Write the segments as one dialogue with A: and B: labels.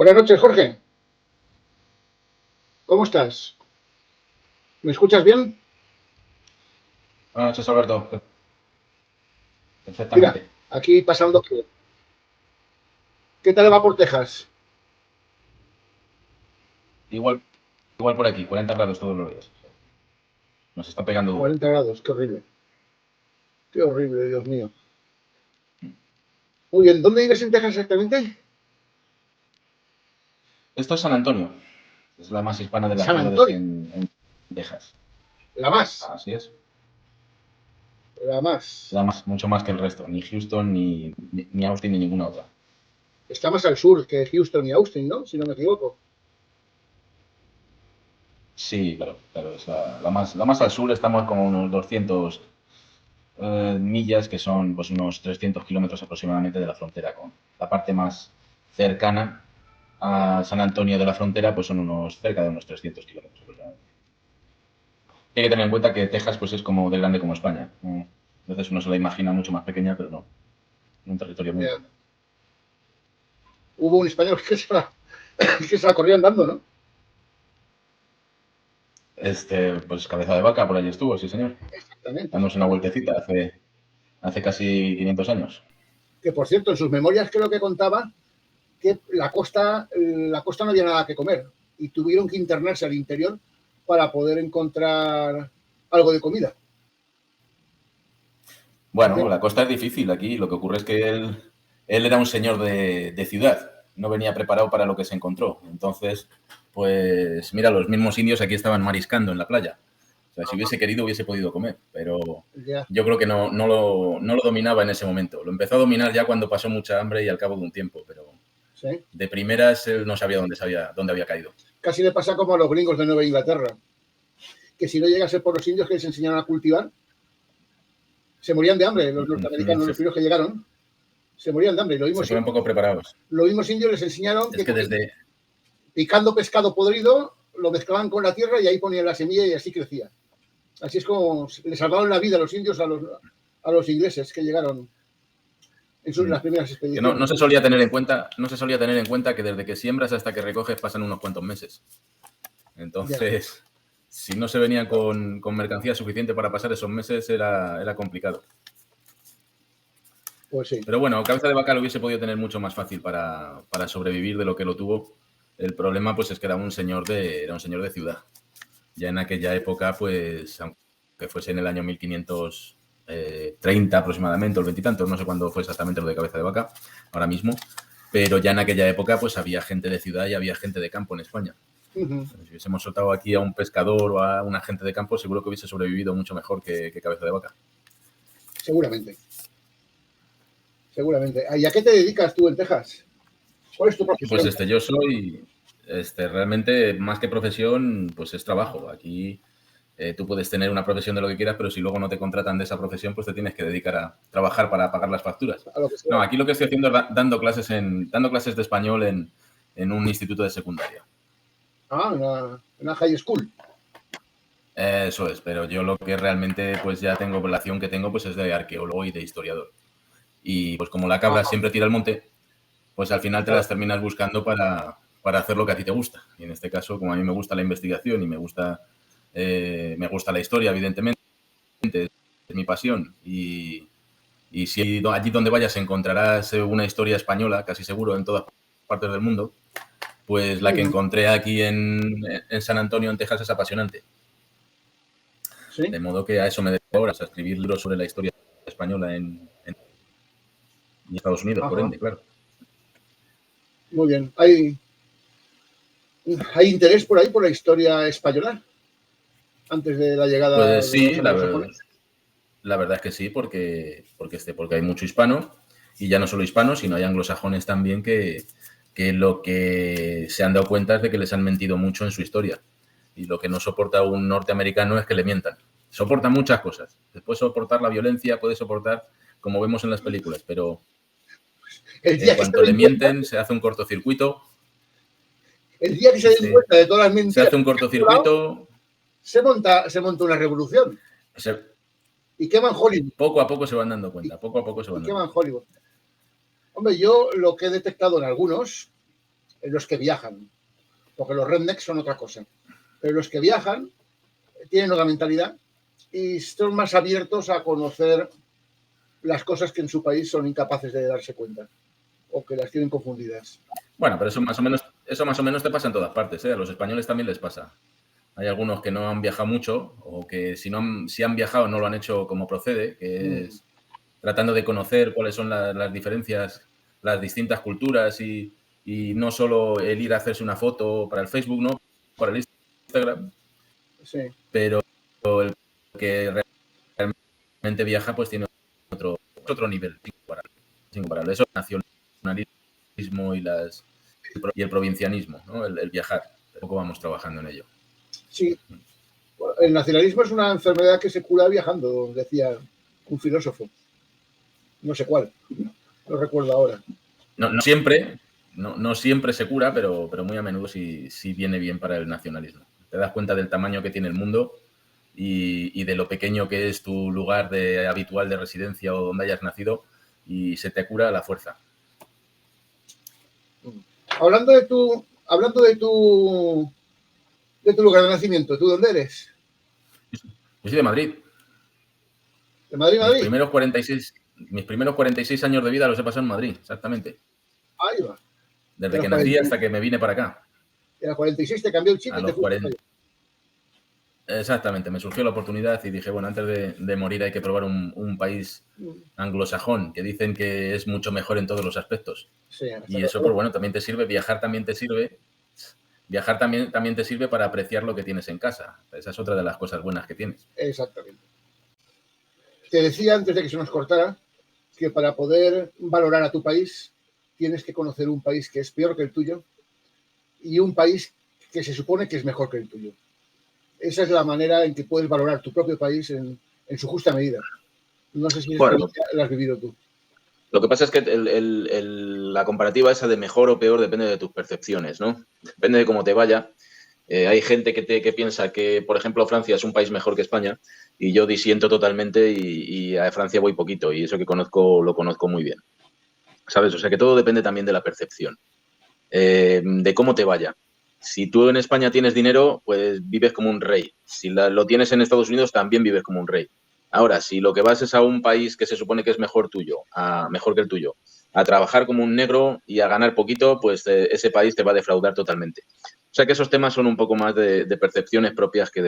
A: Buenas noches, Jorge. ¿Cómo estás? ¿Me escuchas bien?
B: Buenas noches, Alberto.
A: Mira,
B: Perfectamente.
A: aquí pasando. ¿Qué tal va por Texas?
B: Igual, igual por aquí, 40 grados todos los días. Nos está pegando duro.
A: 40 grados, qué horrible. Qué horrible, Dios mío. Muy bien, ¿dónde vives en Texas exactamente?
B: Esto es San Antonio. Es la más hispana de las
A: San
B: ciudades
A: Antonio,
B: en Texas.
A: la más,
B: Así es.
A: la más.
B: Da más, mucho más que el resto. Ni Houston, ni Austin, ni ninguna otra.
A: Está más al sur que Houston y Austin, ¿no? Si no me equivoco.
B: Sí, claro, claro. Es la más al sur. Estamos como unos 200 millas, que son pues unos 300 kilómetros aproximadamente de la frontera con la parte más cercana a San Antonio de la frontera, pues son cerca de unos 300 kilómetros aproximadamente. Hay que tener en cuenta que Texas pues es como de grande como España. Entonces uno se la imagina mucho más pequeña, pero no. Es un territorio muy
A: Ya.
B: grande.
A: Hubo un español que se la corrió andando, ¿no?
B: Pues Cabeza de Vaca por allí estuvo, sí señor.
A: Exactamente,
B: Dándose una
A: exactamente.
B: vueltecita hace casi 500 años.
A: Que por cierto, en sus memorias creo que contaba que la costa no había nada que comer y tuvieron que internarse al interior para poder encontrar algo de comida.
B: Bueno,
A: ¿Sí?
B: la costa es difícil aquí. Lo que ocurre es que él era un señor de ciudad. No venía preparado para lo que se encontró. Entonces, pues mira, los mismos indios aquí estaban mariscando en la playa. O sea, si hubiese querido hubiese podido comer, pero
A: Ya,
B: yo creo que no lo dominaba en ese momento. Lo empezó a dominar ya cuando pasó mucha hambre y al cabo de un tiempo, pero
A: sí.
B: de primeras él no sabía dónde había caído.
A: Casi le pasa como a los gringos de Nueva Inglaterra, que si no llegase por los indios que les enseñaron a cultivar, se morían de hambre. Los norteamericanos,
B: Se,
A: los primeros que llegaron, se morían de hambre. Y
B: se fueron poco preparados.
A: los mismos indios les enseñaron
B: Es
A: que
B: que desde,
A: picando pescado podrido, lo mezclaban con la tierra y ahí ponían la semilla y así crecía. Así es como le salvaron la vida a los indios a los ingleses que llegaron las primeras
B: que no,
A: expediciones.
B: no se solía tener en cuenta, no se solía tener en cuenta que desde que siembras hasta que recoges pasan unos cuantos meses.
A: Ya,
B: Entonces, si no se venía con mercancía suficiente para pasar esos meses, era complicado.
A: pues sí.
B: Pero bueno, Cabeza de Vaca lo hubiese podido tener mucho más fácil para sobrevivir de lo que lo tuvo. El problema, pues, es que era un señor de ciudad. Ya en aquella época, pues, aunque fuese en el año 1530 aproximadamente, o el veintitantos, no sé cuándo fue exactamente lo de Cabeza de Vaca, ahora mismo, pero ya en aquella época, pues, había gente de ciudad y había gente de campo en España.
A: Uh-huh.
B: Si hubiésemos soltado aquí a un pescador o a un agente de campo, seguro que hubiese sobrevivido mucho mejor que Cabeza de Vaca.
A: Seguramente, seguramente. ¿Y a qué te dedicas tú en Texas? ¿Cuál es tu
B: Pues
A: profesión?
B: yo soy, realmente, más que profesión, pues es trabajo. Aquí tú puedes tener una profesión de lo que quieras, pero si luego no te contratan de esa profesión, pues te tienes que dedicar a trabajar para pagar las facturas.
A: A lo que sea.
B: No, aquí lo que estoy haciendo es dando clases de español en un instituto de secundaria.
A: Una high school.
B: Eso es, pero yo lo que realmente pues ya tengo, la acción que tengo pues es de arqueólogo y de historiador. Y pues como la cabra
A: Ajá,
B: siempre tira el monte, pues al final te
A: claro.
B: las terminas buscando para hacer lo que a ti te gusta. Y en este caso, como a mí me gusta la investigación y me gusta la historia, evidentemente, es mi pasión. Y si allí donde vayas encontrarás una historia española, casi seguro, en todas partes del mundo, pues la que
A: Uh-huh.
B: encontré aquí en San Antonio, en Texas, es apasionante.
A: Sí.
B: De modo que a eso me dedico ahora, a escribir libros sobre la historia española en Estados Unidos, por
A: Ajá.
B: ende, claro.
A: Muy bien. ¿Hay interés por ahí por la historia española antes de la llegada
B: Pues
A: de los
B: sí, la,
A: anglosajones?
B: la verdad es que sí, porque hay mucho hispano, y ya no solo hispanos, sino hay anglosajones también que lo que se han dado cuenta es de que les han mentido mucho en su historia. Y lo que no soporta un norteamericano es que le mientan. Soporta muchas cosas. Puede soportar la violencia, puede soportar, como vemos en las películas, pero
A: El
B: en
A: día que se
B: cuanto le
A: den cuenta,
B: mienten, se hace un cortocircuito.
A: el día que se den
B: Sí,
A: cuenta de todas las
B: se
A: mentiras
B: hace un
A: que han colado,
B: cortocircuito.
A: se monta una revolución y queman Hollywood.
B: Poco a poco se van dando
A: Y,
B: cuenta, poco a poco se
A: y
B: van dando
A: queman
B: cuenta.
A: Hollywood. Hombre, yo lo que he detectado en algunos los que viajan, porque los rednecks son otra cosa. Pero los que viajan tienen otra mentalidad y son más abiertos a conocer las cosas que en su país son incapaces de darse cuenta o que las tienen confundidas.
B: Bueno, pero eso más o menos te pasa en todas partes, ¿eh? A los españoles también les pasa. Hay algunos que no han viajado mucho o que si han viajado no lo han hecho como procede, que es tratando de conocer cuáles son las diferencias, las distintas culturas y no solo el ir a hacerse una foto para el Facebook, ¿no? Para el Instagram.
A: Sí.
B: Pero el que realmente viaja pues tiene otro nivel incomparable. Eso es el nacionalismo y el provincianismo, ¿no? El viajar. Poco vamos trabajando en ello.
A: Sí. El nacionalismo es una enfermedad que se cura viajando, decía un filósofo. No sé cuál, no recuerdo ahora.
B: No siempre se cura, pero muy a menudo sí viene bien para el nacionalismo. Te das cuenta del tamaño que tiene el mundo y de lo pequeño que es tu lugar habitual de residencia o donde hayas nacido y se te cura a la fuerza.
A: Hablando de tu lugar de nacimiento, ¿tú dónde eres?
B: Yo soy de Madrid.
A: ¿De Madrid?
B: Mis primeros 46 años de vida los he pasado en Madrid, exactamente.
A: Ahí va.
B: Desde que nací hasta que me vine para acá.
A: Y a los 46 te cambió el chip y te fuiste.
B: Exactamente, me surgió la oportunidad y dije, bueno, antes de morir hay que probar un país anglosajón, que dicen que es mucho mejor en todos los aspectos.
A: Sí,
B: y eso, pues bueno, también te sirve, viajar también te sirve para apreciar lo que tienes en casa. Esa es otra de las cosas buenas que tienes.
A: Exactamente. Te decía antes de que se nos cortara que para poder valorar a tu país tienes que conocer un país que es peor que el tuyo y un país que se supone que es mejor que el tuyo. Esa es la manera en que puedes valorar tu propio país en su justa medida. No sé si lo has vivido tú.
C: Lo que pasa es que la comparativa esa de mejor o peor depende de tus percepciones, ¿no? Depende de cómo te vaya. Hay gente que piensa que, por ejemplo, Francia es un país mejor que España y yo disiento totalmente y a Francia voy poquito y eso que lo conozco muy bien. ¿Sabes? O sea que todo depende también de la percepción, de cómo te vaya. Si tú en España tienes dinero, pues vives como un rey. Si lo tienes en Estados Unidos, también vives como un rey. Ahora, si lo que vas es a un país que se supone que es mejor que el tuyo, a trabajar como un negro y a ganar poquito, pues ese país te va a defraudar totalmente. O sea que esos temas son un poco más de percepciones propias que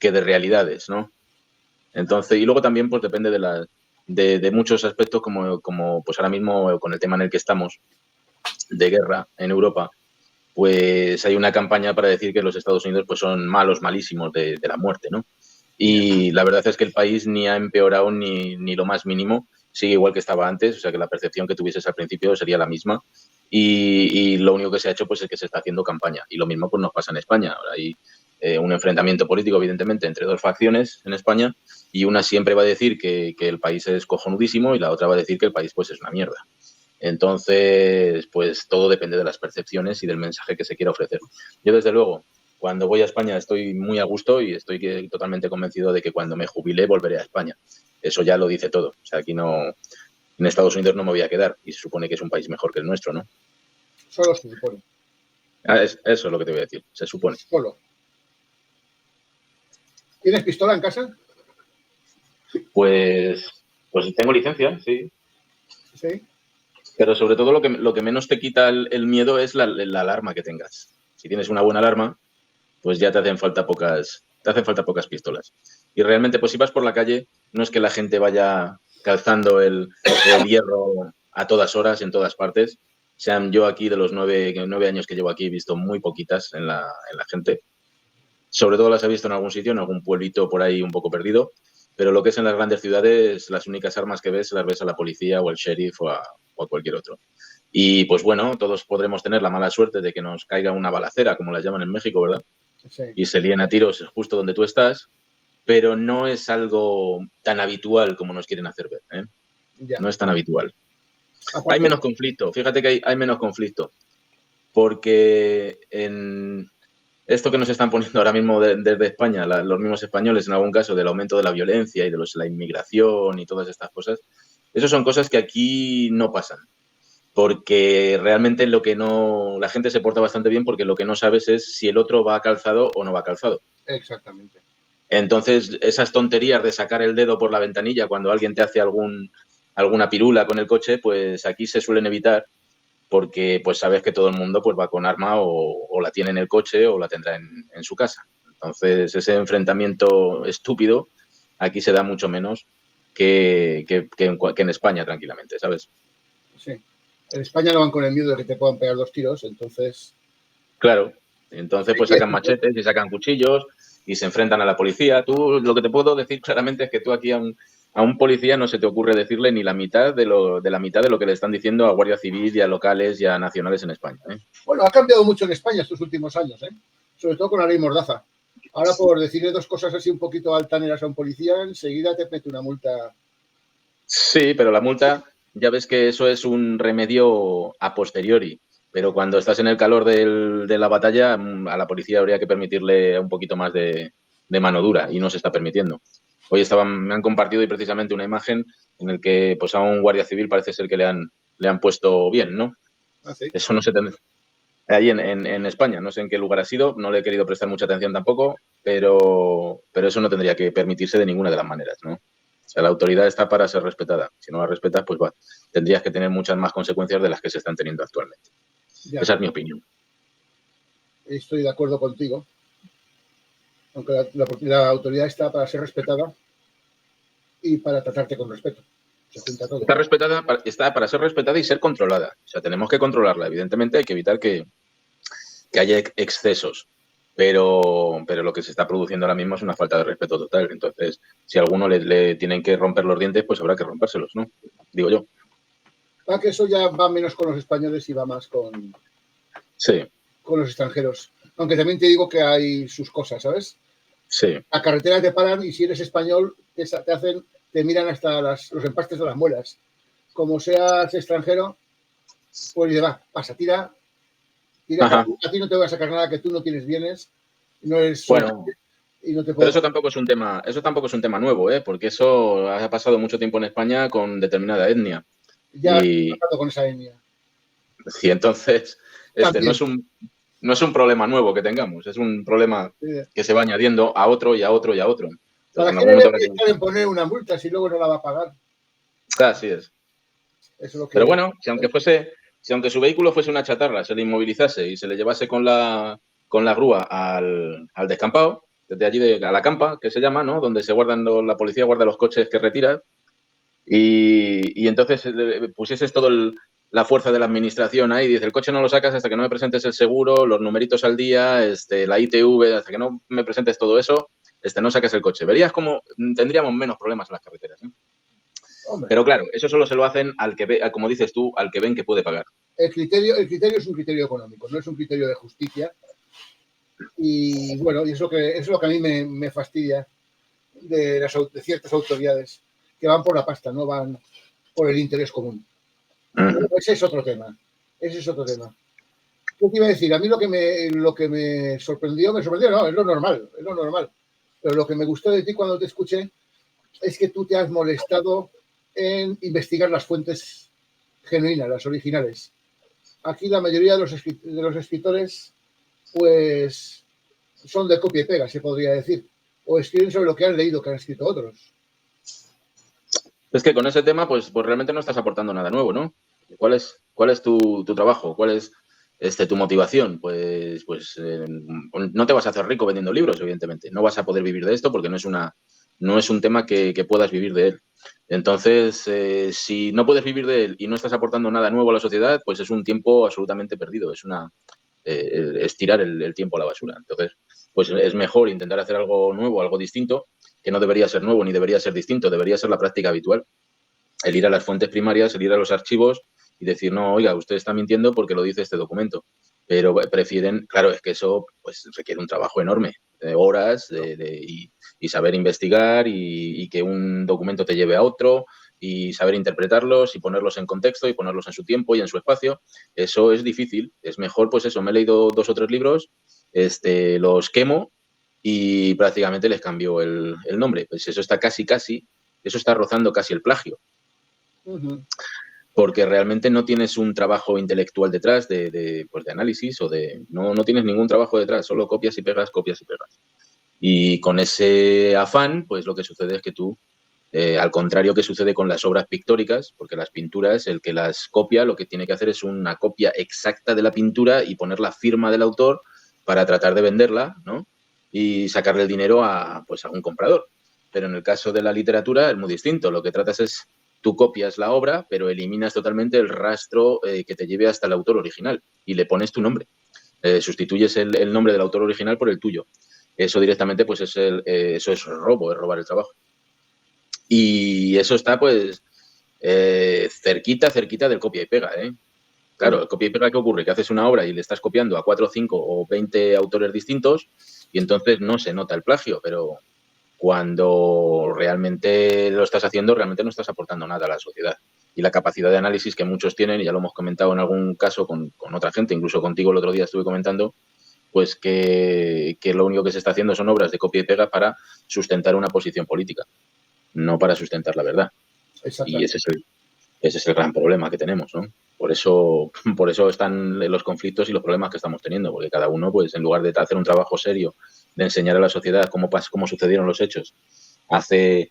C: de realidades, ¿no? Entonces, y luego también pues depende de muchos aspectos como pues ahora mismo con el tema en el que estamos, de guerra en Europa, pues hay una campaña para decir que los Estados Unidos pues son malos, malísimos de la muerte, ¿no? Y la verdad es que el país ni ha empeorado ni lo más mínimo, sigue igual que estaba antes, o sea que la percepción que tuvieses al principio sería la misma y lo único que se ha hecho pues es que se está haciendo campaña y lo mismo pues nos pasa en España. Ahora hay un enfrentamiento político evidentemente entre dos facciones en España y una siempre va a decir que el país es cojonudísimo y la otra va a decir que el país pues es una mierda. Entonces, pues todo depende de las percepciones y del mensaje que se quiera ofrecer. Yo, desde luego, cuando voy a España estoy muy a gusto y estoy totalmente convencido de que cuando me jubile volveré a España. Eso ya lo dice todo. O sea, aquí no, en Estados Unidos no me voy a quedar y se supone que es un país mejor que el nuestro, ¿no?
A: Solo se supone.
C: Eso es lo que te voy a decir. Se supone.
A: Solo. ¿Tienes pistola en casa?
C: Pues tengo licencia, sí.
A: Sí.
C: Pero sobre todo lo que menos te quita el miedo es la alarma que tengas. Si tienes una buena alarma, pues ya te hacen falta pocas pistolas. Y realmente, pues si vas por la calle, no es que la gente vaya calzando el hierro a todas horas, en todas partes. Yo aquí, de los 9 años que llevo aquí, he visto muy poquitas en la gente. Sobre todo las he visto en algún sitio, en algún pueblito por ahí un poco perdido. Pero lo que es en las grandes ciudades, las únicas armas que ves las ves a la policía o al sheriff o a cualquier otro. Y pues bueno, todos podremos tener la mala suerte de que nos caiga una balacera, como las llaman en México, ¿verdad?
A: Sí.
C: Y se líen a tiros justo donde tú estás, pero no es algo tan habitual como nos quieren hacer ver, ¿eh?
A: Ya.
C: No es tan habitual. Hay menos conflicto, fíjate que hay menos conflicto, porque en esto que nos están poniendo ahora mismo desde España, los mismos españoles, en algún caso, del aumento de la violencia y de la inmigración y todas estas cosas, eso son cosas que aquí no pasan. porque realmente la gente se porta bastante bien porque lo que no sabes es si el otro va calzado o no va calzado.
A: Exactamente.
C: Entonces, esas tonterías de sacar el dedo por la ventanilla cuando alguien te hace alguna pirula con el coche, pues aquí se suelen evitar porque pues sabes que todo el mundo pues va con arma o la tiene en el coche o la tendrá en su casa. Entonces, ese enfrentamiento estúpido aquí se da mucho menos que en España, tranquilamente, ¿sabes?
A: Sí. En España no van con el miedo de que te puedan pegar 2 tiros, entonces...
C: Claro. Entonces, pues sacan machetes y sacan cuchillos y se enfrentan a la policía. Tú, lo que te puedo decir claramente es que tú aquí a un policía no se te ocurre decirle ni la mitad de la mitad de lo que le están diciendo a Guardia Civil y a locales y a nacionales en España, ¿eh?
A: Bueno, ha cambiado mucho en España estos últimos años, ¿eh? Sobre todo con la ley Mordaza. Ahora, por decirle 2 cosas así un poquito altaneras a un policía, enseguida te mete una multa.
C: Sí, pero la multa, ya ves que eso es un remedio a posteriori. Pero cuando estás en el calor de la batalla, a la policía habría que permitirle un poquito más de mano dura y no se está permitiendo. Hoy me han compartido precisamente una imagen en el que pues a un guardia civil parece ser que le han puesto bien, ¿no?
A: ¿Ah, sí?
C: Eso no se tendrá. Ahí en España, no sé en qué lugar ha sido, no le he querido prestar mucha atención tampoco, pero eso no tendría que permitirse de ninguna de las maneras, ¿no? O sea, la autoridad está para ser respetada. Si no la respetas, pues tendrías que tener muchas más consecuencias de las que se están teniendo actualmente.
A: Ya,
C: Esa es mi opinión.
A: estoy de acuerdo contigo. Aunque la autoridad está para ser respetada y para tratarte con respeto. Se junta todo.
C: Está para ser respetada y ser controlada. O sea, tenemos que controlarla. Evidentemente hay que evitar que haya excesos. Pero lo que se está produciendo ahora mismo es una falta de respeto total. Entonces, si a alguno le tienen que romper los dientes, pues habrá que rompérselos, ¿no? Digo yo.
A: Que eso ya va menos con los españoles y va más con los extranjeros. Aunque también te digo que hay sus cosas, ¿sabes?
C: Sí.
A: La carretera te paran y si eres español te miran hasta los empastes de las muelas. Como seas extranjero, pues va, pasa, tira. A ti no te voy a sacar nada, que tú no tienes bienes, no eres...
C: Bueno,
A: y no te
C: pero eso tampoco es un tema nuevo, ¿eh? Porque eso ha pasado mucho tiempo en España con determinada etnia.
A: Ya he pasado con esa etnia.
C: Y entonces, no es un problema nuevo que tengamos, es un problema que se va añadiendo a otro y a otro y a otro.
A: ¿Para qué le pueden poner una multa si luego no la va a pagar?
C: Así es.
A: Eso es lo que...
C: Pero bueno, si aunque su vehículo fuese una chatarra, se le inmovilizase y se le llevase con la grúa al descampado, desde allí a la campa, que se llama, ¿no? Donde se guardan la policía guarda los coches que retira, y entonces pusieses toda la fuerza de la administración ahí, dice, el coche no lo sacas hasta que no me presentes el seguro, los numeritos al día, la ITV, hasta que no me presentes todo eso, no sacas el coche. Verías cómo tendríamos menos problemas en las carreteras, ¿eh?
A: Hombre.
C: Pero claro, eso solo se lo hacen al que ve, como dices tú, al que ven que puede pagar.
A: El criterio es un criterio económico, no es un criterio de justicia. Y bueno, y es lo que a mí me fastidia de ciertas autoridades, que van por la pasta, no van por el interés común. Ese es otro tema. ¿Qué te iba a decir? A mí lo que me sorprendió, no, es lo normal. Pero lo que me gustó de ti cuando te escuché es que tú te has molestado en investigar las fuentes genuinas, las originales. Aquí la mayoría de los escritores, pues, son de copia y pega, se podría decir. O escriben sobre lo que han leído, que han escrito otros.
C: Es que con ese tema, pues realmente no estás aportando nada nuevo, ¿no? ¿Cuál es tu trabajo? ¿Cuál es tu motivación? Pues no te vas a hacer rico vendiendo libros, evidentemente. No vas a poder vivir de esto porque no es un tema que puedas vivir de él. Entonces, si no puedes vivir de él y no estás aportando nada nuevo a la sociedad, pues es un tiempo absolutamente perdido. Es tirar el tiempo a la basura. Entonces, pues es mejor intentar hacer algo nuevo, algo distinto, que no debería ser nuevo ni debería ser distinto, debería ser la práctica habitual. El ir a las fuentes primarias, el ir a los archivos y decir, no, oiga, usted está mintiendo porque lo dice este documento. Pero prefieren, claro, es que eso pues requiere un trabajo enorme, de horas y saber investigar y que un documento te lleve a otro y saber interpretarlos y ponerlos en contexto y ponerlos en su tiempo y en su espacio. Eso es difícil. Es mejor, pues eso, me he leído 2 o 3 libros, los quemo y prácticamente les cambio el nombre. Pues eso está eso está rozando casi el plagio. porque realmente no tienes un trabajo intelectual detrás pues de análisis o no tienes ningún trabajo detrás, solo copias y pegas, copias y pegas. Y con ese afán, pues lo que sucede es que tú, al contrario que sucede con las obras pictóricas, porque las pinturas, el que las copia, lo que tiene que hacer es una copia exacta de la pintura y poner la firma del autor para tratar de venderla, ¿no? Y sacarle el dinero pues a un comprador. Pero en el caso de la literatura es muy distinto. Lo que tratas es, tú copias la obra, pero eliminas totalmente el rastro que te lleve hasta el autor original y le pones tu nombre. Sustituyes el nombre del autor original por el tuyo. Eso directamente, pues eso es robo, es robar el trabajo. Y eso está, pues, cerquita del copia y pega, ¿eh? Claro, el copia y pega, ¿qué ocurre? Que haces una obra y le estás copiando a 4, 5 o 20 autores distintos y entonces no se nota el plagio, pero cuando realmente lo estás haciendo, realmente no estás aportando nada a la sociedad. Y la capacidad de análisis que muchos tienen, y ya lo hemos comentado en algún caso con otra gente, incluso contigo el otro día estuve comentando, pues que lo único que se está haciendo son obras de copia y pega para sustentar una posición política, no para sustentar la verdad. Y ese es el gran problema que tenemos, ¿no? Por eso están los conflictos y los problemas que estamos teniendo, porque cada uno, pues, en lugar de hacer un trabajo serio, de enseñar a la sociedad cómo sucedieron los hechos hace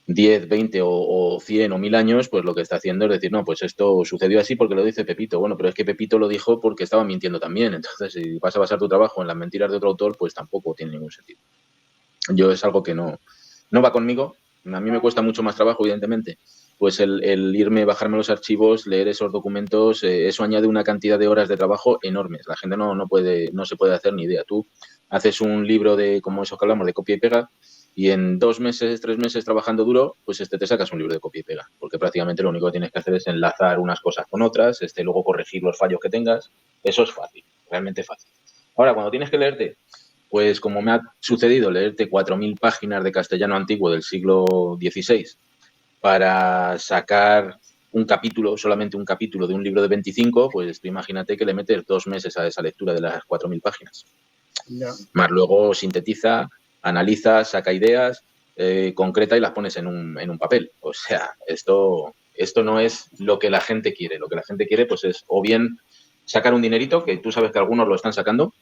C: 10, 20 o 100 o 1000 años, pues lo que está haciendo es decir, no, pues esto sucedió así porque lo dice Pepito. Bueno, pero es que Pepito lo dijo porque estaba mintiendo también. Entonces, si vas a basar tu trabajo en las mentiras de otro autor, pues tampoco tiene ningún sentido. Yo es algo que no va conmigo. A mí me cuesta mucho más trabajo, evidentemente, pues el irme, bajarme los archivos, leer esos documentos, eso añade una cantidad de horas de trabajo enormes. La gente no se puede hacer ni idea. Tú haces un libro como esos que hablamos, de copia y pega, y en 2 meses, 3 meses trabajando duro, pues te sacas un libro de copia y pega, porque prácticamente lo único que tienes que hacer es enlazar unas cosas con otras, luego corregir los fallos que tengas. Eso es fácil, realmente fácil. Ahora, cuando tienes que leerte, pues como me ha sucedido, leerte 4000 páginas de castellano antiguo del siglo XVI para sacar solamente un capítulo de un libro de 25, pues tú imagínate que le metes 2 meses a esa lectura de las 4000 páginas.
A: Ya.
C: Más luego sintetiza, analiza, saca ideas, concreta y las pones en un papel. O sea, esto no es lo que la gente quiere. Lo que la gente quiere, pues, es o bien sacar un dinerito, que tú sabes que algunos lo están sacando,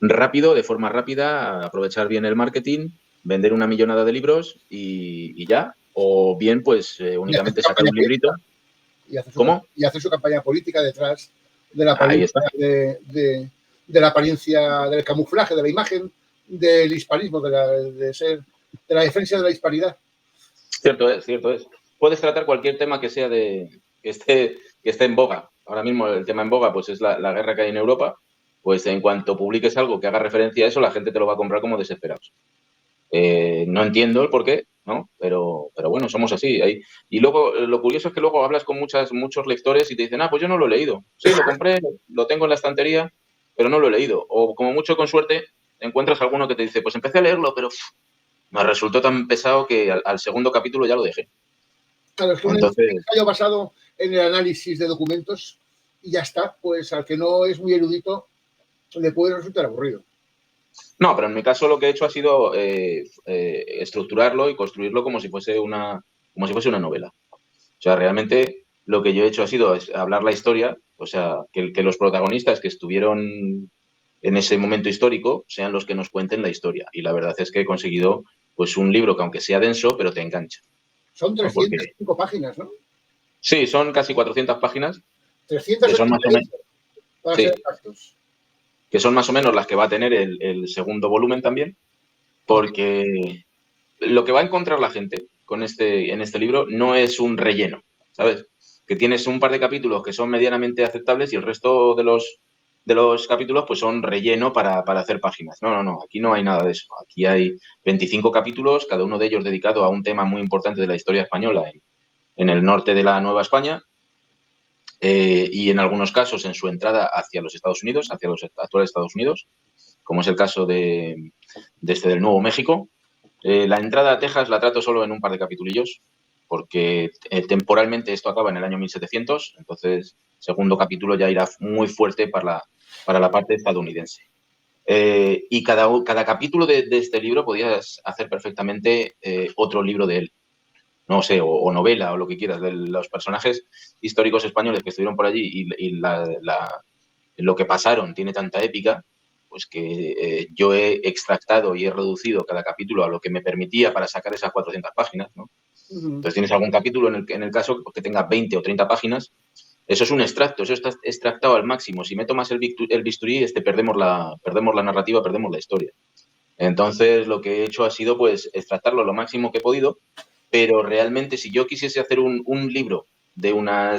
C: rápido, de forma rápida, aprovechar bien el marketing, vender una millonada de libros y ya. O bien, pues, únicamente sacar un librito.
A: ¿Cómo? Y hacer su campaña política detrás de la apariencia, de la apariencia, del camuflaje, de la imagen, del hispanismo, de la defensa de la hispanidad.
C: Cierto es. Puedes tratar cualquier tema que sea que esté en boga. Ahora mismo el tema en boga, pues, es la guerra que hay en Europa. Pues en cuanto publiques algo que haga referencia a eso, la gente te lo va a comprar como desesperados. No entiendo el por qué, ¿no? Pero bueno, somos así. Y luego, lo curioso es que luego hablas con muchos lectores y te dicen, pues yo no lo he leído. Sí, lo compré, lo tengo en la estantería, pero no lo he leído. O como mucho, con suerte, encuentras alguno que te dice, pues empecé a leerlo, pero me resultó tan pesado que al segundo capítulo ya lo dejé.
A: Claro, es que un ensayo basado en el análisis de documentos y ya está, pues al que no es muy erudito le puede resultar aburrido.
C: No, pero en mi caso lo que he hecho ha sido estructurarlo y construirlo como si fuese una novela. O sea, realmente lo que yo he hecho ha sido hablar la historia, o sea, que los protagonistas que estuvieron en ese momento histórico sean los que nos cuenten la historia. Y la verdad es que he conseguido, pues, un libro que, aunque sea denso, pero te engancha.
A: Son 305 páginas, ¿no?
C: Sí, son casi 400 páginas.
A: 300
C: que son más o menos,
A: para ser exactos.
C: Que son más o menos las que va a tener el segundo volumen también, porque lo que va a encontrar la gente en este libro no es un relleno, ¿sabes? Que tienes un par de capítulos que son medianamente aceptables y el resto de los capítulos, pues, son relleno para hacer páginas. No, aquí no hay nada de eso. Aquí hay 25 capítulos, cada uno de ellos dedicado a un tema muy importante de la historia española en el norte de la Nueva España, y en algunos casos en su entrada hacia los Estados Unidos, hacia los actuales Estados Unidos, como es el caso del Nuevo México. La entrada a Texas la trato solo en un par de capitulillos, porque temporalmente esto acaba en el año 1700, entonces el segundo capítulo ya irá muy fuerte para la parte estadounidense. Y cada capítulo de este libro podías hacer perfectamente otro libro de él. no sé, o novela o lo que quieras, de los personajes históricos españoles que estuvieron por allí y lo que pasaron tiene tanta épica, pues que yo he extractado y he reducido cada capítulo a lo que me permitía para sacar esas 400 páginas, ¿no? Entonces tienes algún capítulo en el caso que tenga 20 o 30 páginas, eso es un extracto, eso está extractado al máximo. Si me tomas el bisturí, perdemos la narrativa, perdemos la historia. Entonces lo que he hecho ha sido pues extractarlo lo máximo que he podido, pero realmente si yo quisiese hacer un libro de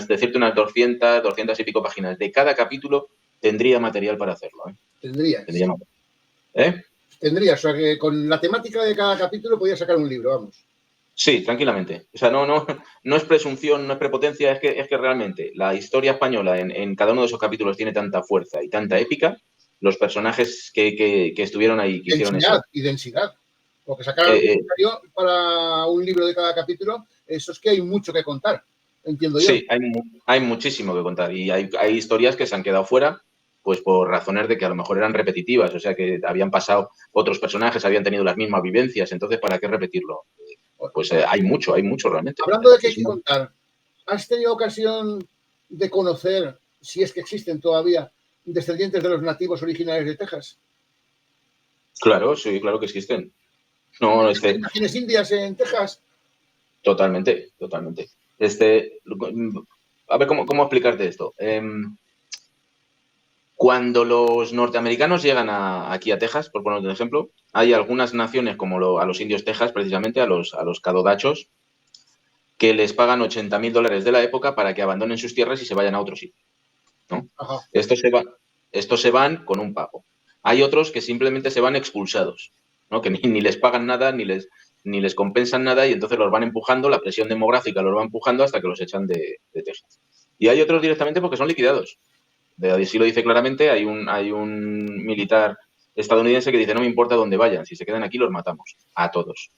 C: decirte unas 200 y pico páginas de cada capítulo, tendría material para hacerlo.
A: Tendrías.
C: ¿Eh?
A: Tendrías, o sea que con la temática de cada capítulo podías sacar un libro, vamos.
C: Sí, tranquilamente. O sea, no es presunción, no es prepotencia, es que realmente la historia española en cada uno de esos capítulos tiene tanta fuerza y tanta épica, los personajes que estuvieron ahí, que hicieron eso.
A: Y densidad. Porque sacar algo para un libro de cada capítulo, eso es que hay mucho que contar, entiendo yo.
C: Sí, hay muchísimo que contar y hay historias que se han quedado fuera pues por razones de que a lo mejor eran repetitivas, o sea que habían pasado otros personajes, habían tenido las mismas vivencias, entonces ¿para qué repetirlo? Pues hay mucho realmente.
A: Hablando de que hay que contar, ¿has tenido ocasión de conocer, si es que existen todavía, descendientes de los nativos originarios de Texas?
C: Claro, sí, claro que existen. No,
A: ¿Tienes indias en Texas?
C: Totalmente. A ver, ¿cómo explicarte esto? Cuando los norteamericanos llegan aquí a Texas, por poner un ejemplo, hay algunas naciones como a los indios Texas, precisamente, a los cadodachos, que les pagan $80,000 de la época para que abandonen sus tierras y se vayan a otro sitio, ¿no? Estos se van con un pago. Hay otros que simplemente se van expulsados, ¿no? Que ni les pagan nada, ni les compensan nada y entonces los van empujando, la presión demográfica los va empujando hasta que los echan de Texas. Y hay otros directamente porque son liquidados. Así lo dice claramente, hay un militar estadounidense que dice no me importa dónde vayan, si se quedan aquí los matamos, a todos.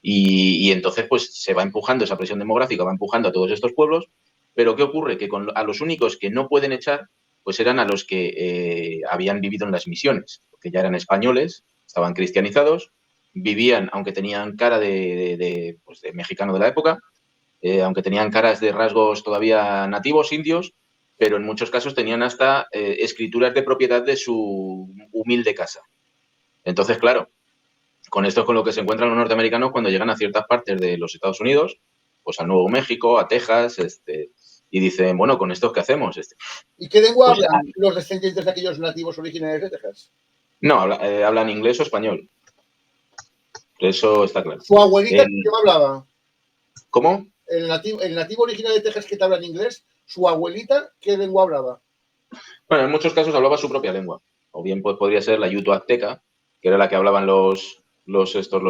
C: Y entonces pues se va empujando, esa presión demográfica va empujando a todos estos pueblos, pero ¿qué ocurre? Que a los únicos que no pueden echar pues eran a los que habían vivido en las misiones, porque ya eran españoles, estaban cristianizados, vivían, aunque tenían cara de mexicano de la época, aunque tenían caras de rasgos todavía nativos, indios, pero en muchos casos tenían hasta escrituras de propiedad de su humilde casa. Entonces, claro, con esto es con lo que se encuentran los norteamericanos cuando llegan a ciertas partes de los Estados Unidos, pues a Nuevo México, a Texas, y dicen, bueno, ¿con esto qué hacemos?
A: ¿Y qué lengua hablan los descendientes de aquellos nativos originarios de Texas?
C: No, hablan inglés o español. Eso está claro.
A: ¿Su abuelita qué hablaba?
C: ¿Cómo?
A: El nativo original de Texas que te habla en inglés, ¿su abuelita qué lengua hablaba?
C: Bueno, en muchos casos hablaba su propia lengua. O bien pues, podría ser la yuto-azteca, que era la que hablaban los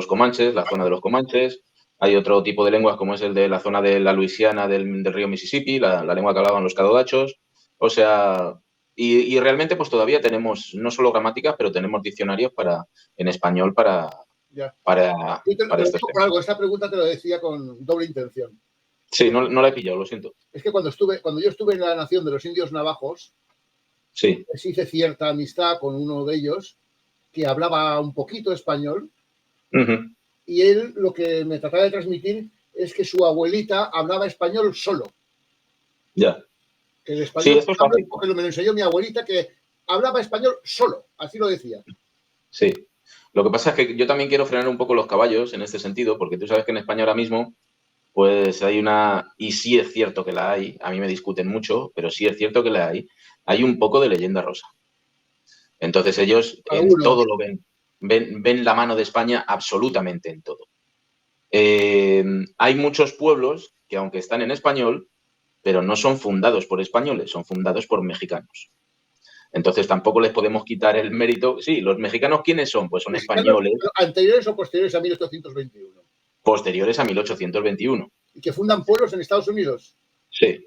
C: comanches, la zona de los comanches. Hay otro tipo de lenguas como es el de la zona de la Luisiana del río Mississippi, la lengua que hablaban los cadodachos. O sea, y realmente pues todavía tenemos no solo gramáticas, pero tenemos diccionarios en español para
A: esta pregunta te lo decía con doble intención.
C: Sí, no la he pillado, lo siento.
A: Es que cuando yo estuve en la nación de los indios navajos,
C: sí,
A: hice cierta amistad con uno de ellos que hablaba un poquito español y él lo que me trataba de transmitir es que su abuelita hablaba español solo.
C: Ya.
A: Que el español porque me lo enseñó mi abuelita que hablaba español solo, así lo decía.
C: Sí. Lo que pasa es que yo también quiero frenar un poco los caballos en este sentido, porque tú sabes que en España ahora mismo pues hay y sí es cierto que la hay, a mí me discuten mucho, pero sí es cierto que la hay un poco de leyenda rosa. Entonces ellos en todo lo ven la mano de España absolutamente en todo. Hay muchos pueblos que aunque están en español, pero no son fundados por españoles, son fundados por mexicanos. Entonces tampoco les podemos quitar el mérito. Sí, los mexicanos, ¿quiénes son? Pues son españoles.
A: ¿Anteriores o posteriores a 1821?
C: Posteriores a 1821.
A: ¿Y que fundan pueblos en Estados Unidos?
C: Sí.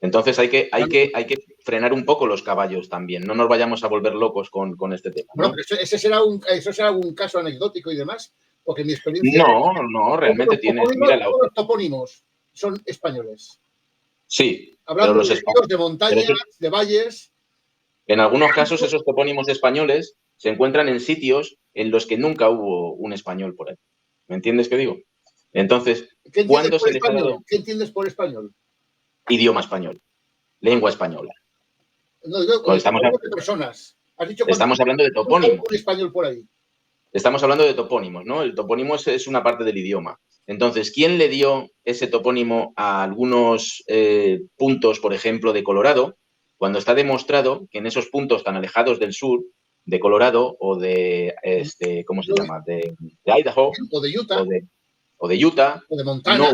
C: Entonces hay que frenar un poco los caballos también. No nos vayamos a volver locos con este tema.
A: Bueno, pero eso será un caso anecdótico y demás, porque mi experiencia...
C: No, realmente tiene...
A: Todos los topónimos son españoles.
C: Sí.
A: Hablando de ríos, de montañas, de valles...
C: En algunos casos esos topónimos españoles se encuentran en sitios en los que nunca hubo un español por ahí. ¿Me entiendes qué digo? Entonces,
A: ¿Qué entiendes
C: ¿cuándo
A: por
C: se les ha dado
A: español? ¿Qué entiendes por español?
C: idioma español, lengua española?
A: No, yo,
C: Cuando estamos,
A: hablando de personas. Has dicho cuando
C: estamos hablando de
A: hay
C: topónimos.
A: un español por ahí.
C: Estamos hablando de topónimos, ¿no? El topónimo es una parte del idioma. Entonces, ¿quién le dio ese topónimo a algunos puntos, por ejemplo, de Colorado, cuando está demostrado que en esos puntos tan alejados del sur, de Colorado o de, ¿cómo se llama? De Idaho
A: O de Utah,
C: o de Utah,
A: o de Montana.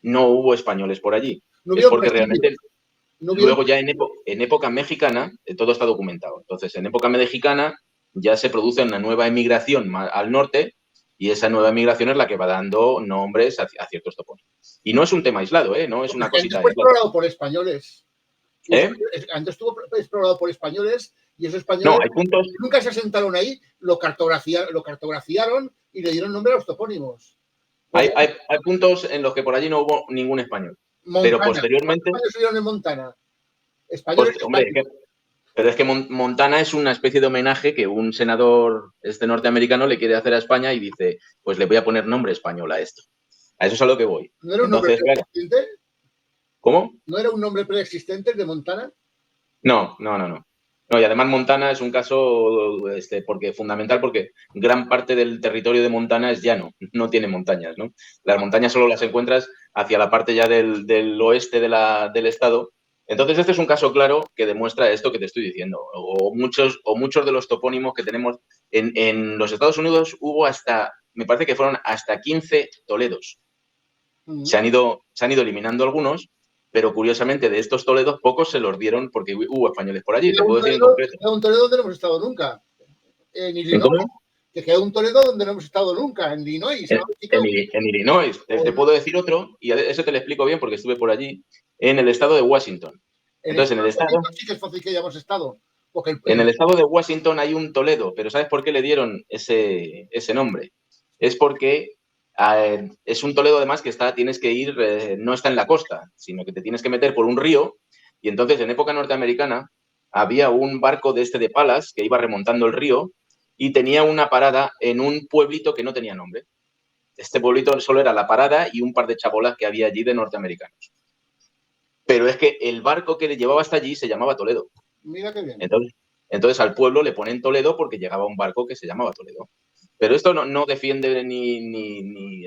C: no hubo españoles por allí.
A: No
C: Es
A: vieron
C: porque realmente
A: no vieron-
C: luego ya en época mexicana todo está documentado. Entonces, en época mexicana ya se produce una nueva emigración al norte y esa nueva emigración es la que va dando nombres a ciertos topónimos. Y no es un tema aislado, ¿eh? No es una
A: Porque
C: cosita
A: antes fue
C: aislada.
A: explorado por españoles.
C: ¿Eh?
A: Antes estuvo explorado por españoles y esos españoles
C: No, hay puntos.
A: nunca se asentaron ahí, lo cartografiaron y le dieron nombre a los topónimos.
C: Hay puntos en los que por allí no hubo ningún español.
A: Montana.
C: Pero posteriormente.
A: ¿Cuántos españoles vivieron en Montana? Españoles.
C: Hombre, pero es que Montana es una especie de homenaje que un senador norteamericano le quiere hacer a España y dice, pues le voy a poner nombre español a esto. A eso es a lo que voy.
A: ¿No era un nombre preexistente?
C: ¿Cómo?
A: ¿No era un nombre preexistente el de Montana?
C: No. No, y además Montana es un caso fundamental porque gran parte del territorio de Montana es llano, no tiene montañas, ¿no? Las montañas solo las encuentras hacia la parte ya del oeste del estado. Entonces, este es un caso claro que demuestra esto que te estoy diciendo. O muchos de los topónimos que tenemos en los Estados Unidos hubo me parece que fueron hasta 15 Toledos. Se han ido eliminando algunos, pero curiosamente de estos Toledos pocos se los dieron porque hubo españoles por allí. Te puedo decir en concreto.
A: Queda un Toledo donde no hemos estado nunca. En Illinois. Que queda un Toledo donde no hemos estado nunca, en Illinois.
C: En Illinois. Te puedo decir otro, y eso te lo explico bien porque estuve por allí, en el estado de Washington. Entonces, en el estado...
A: Sí que es fácil que hayamos estado.
C: En el estado de Washington hay un Toledo, pero ¿sabes por qué le dieron ese nombre? Es porque es un Toledo además que tienes que ir, no está en la costa, sino que te tienes que meter por un río, y entonces en época norteamericana había un barco de palas que iba remontando el río y tenía una parada en un pueblito que no tenía nombre. Este pueblito solo era la parada y un par de chabolas que había allí de norteamericanos. Pero es que el barco que le llevaba hasta allí se llamaba Toledo.
A: Mira qué bien.
C: Entonces al pueblo le ponen Toledo porque llegaba un barco que se llamaba Toledo. Pero esto no defiende ni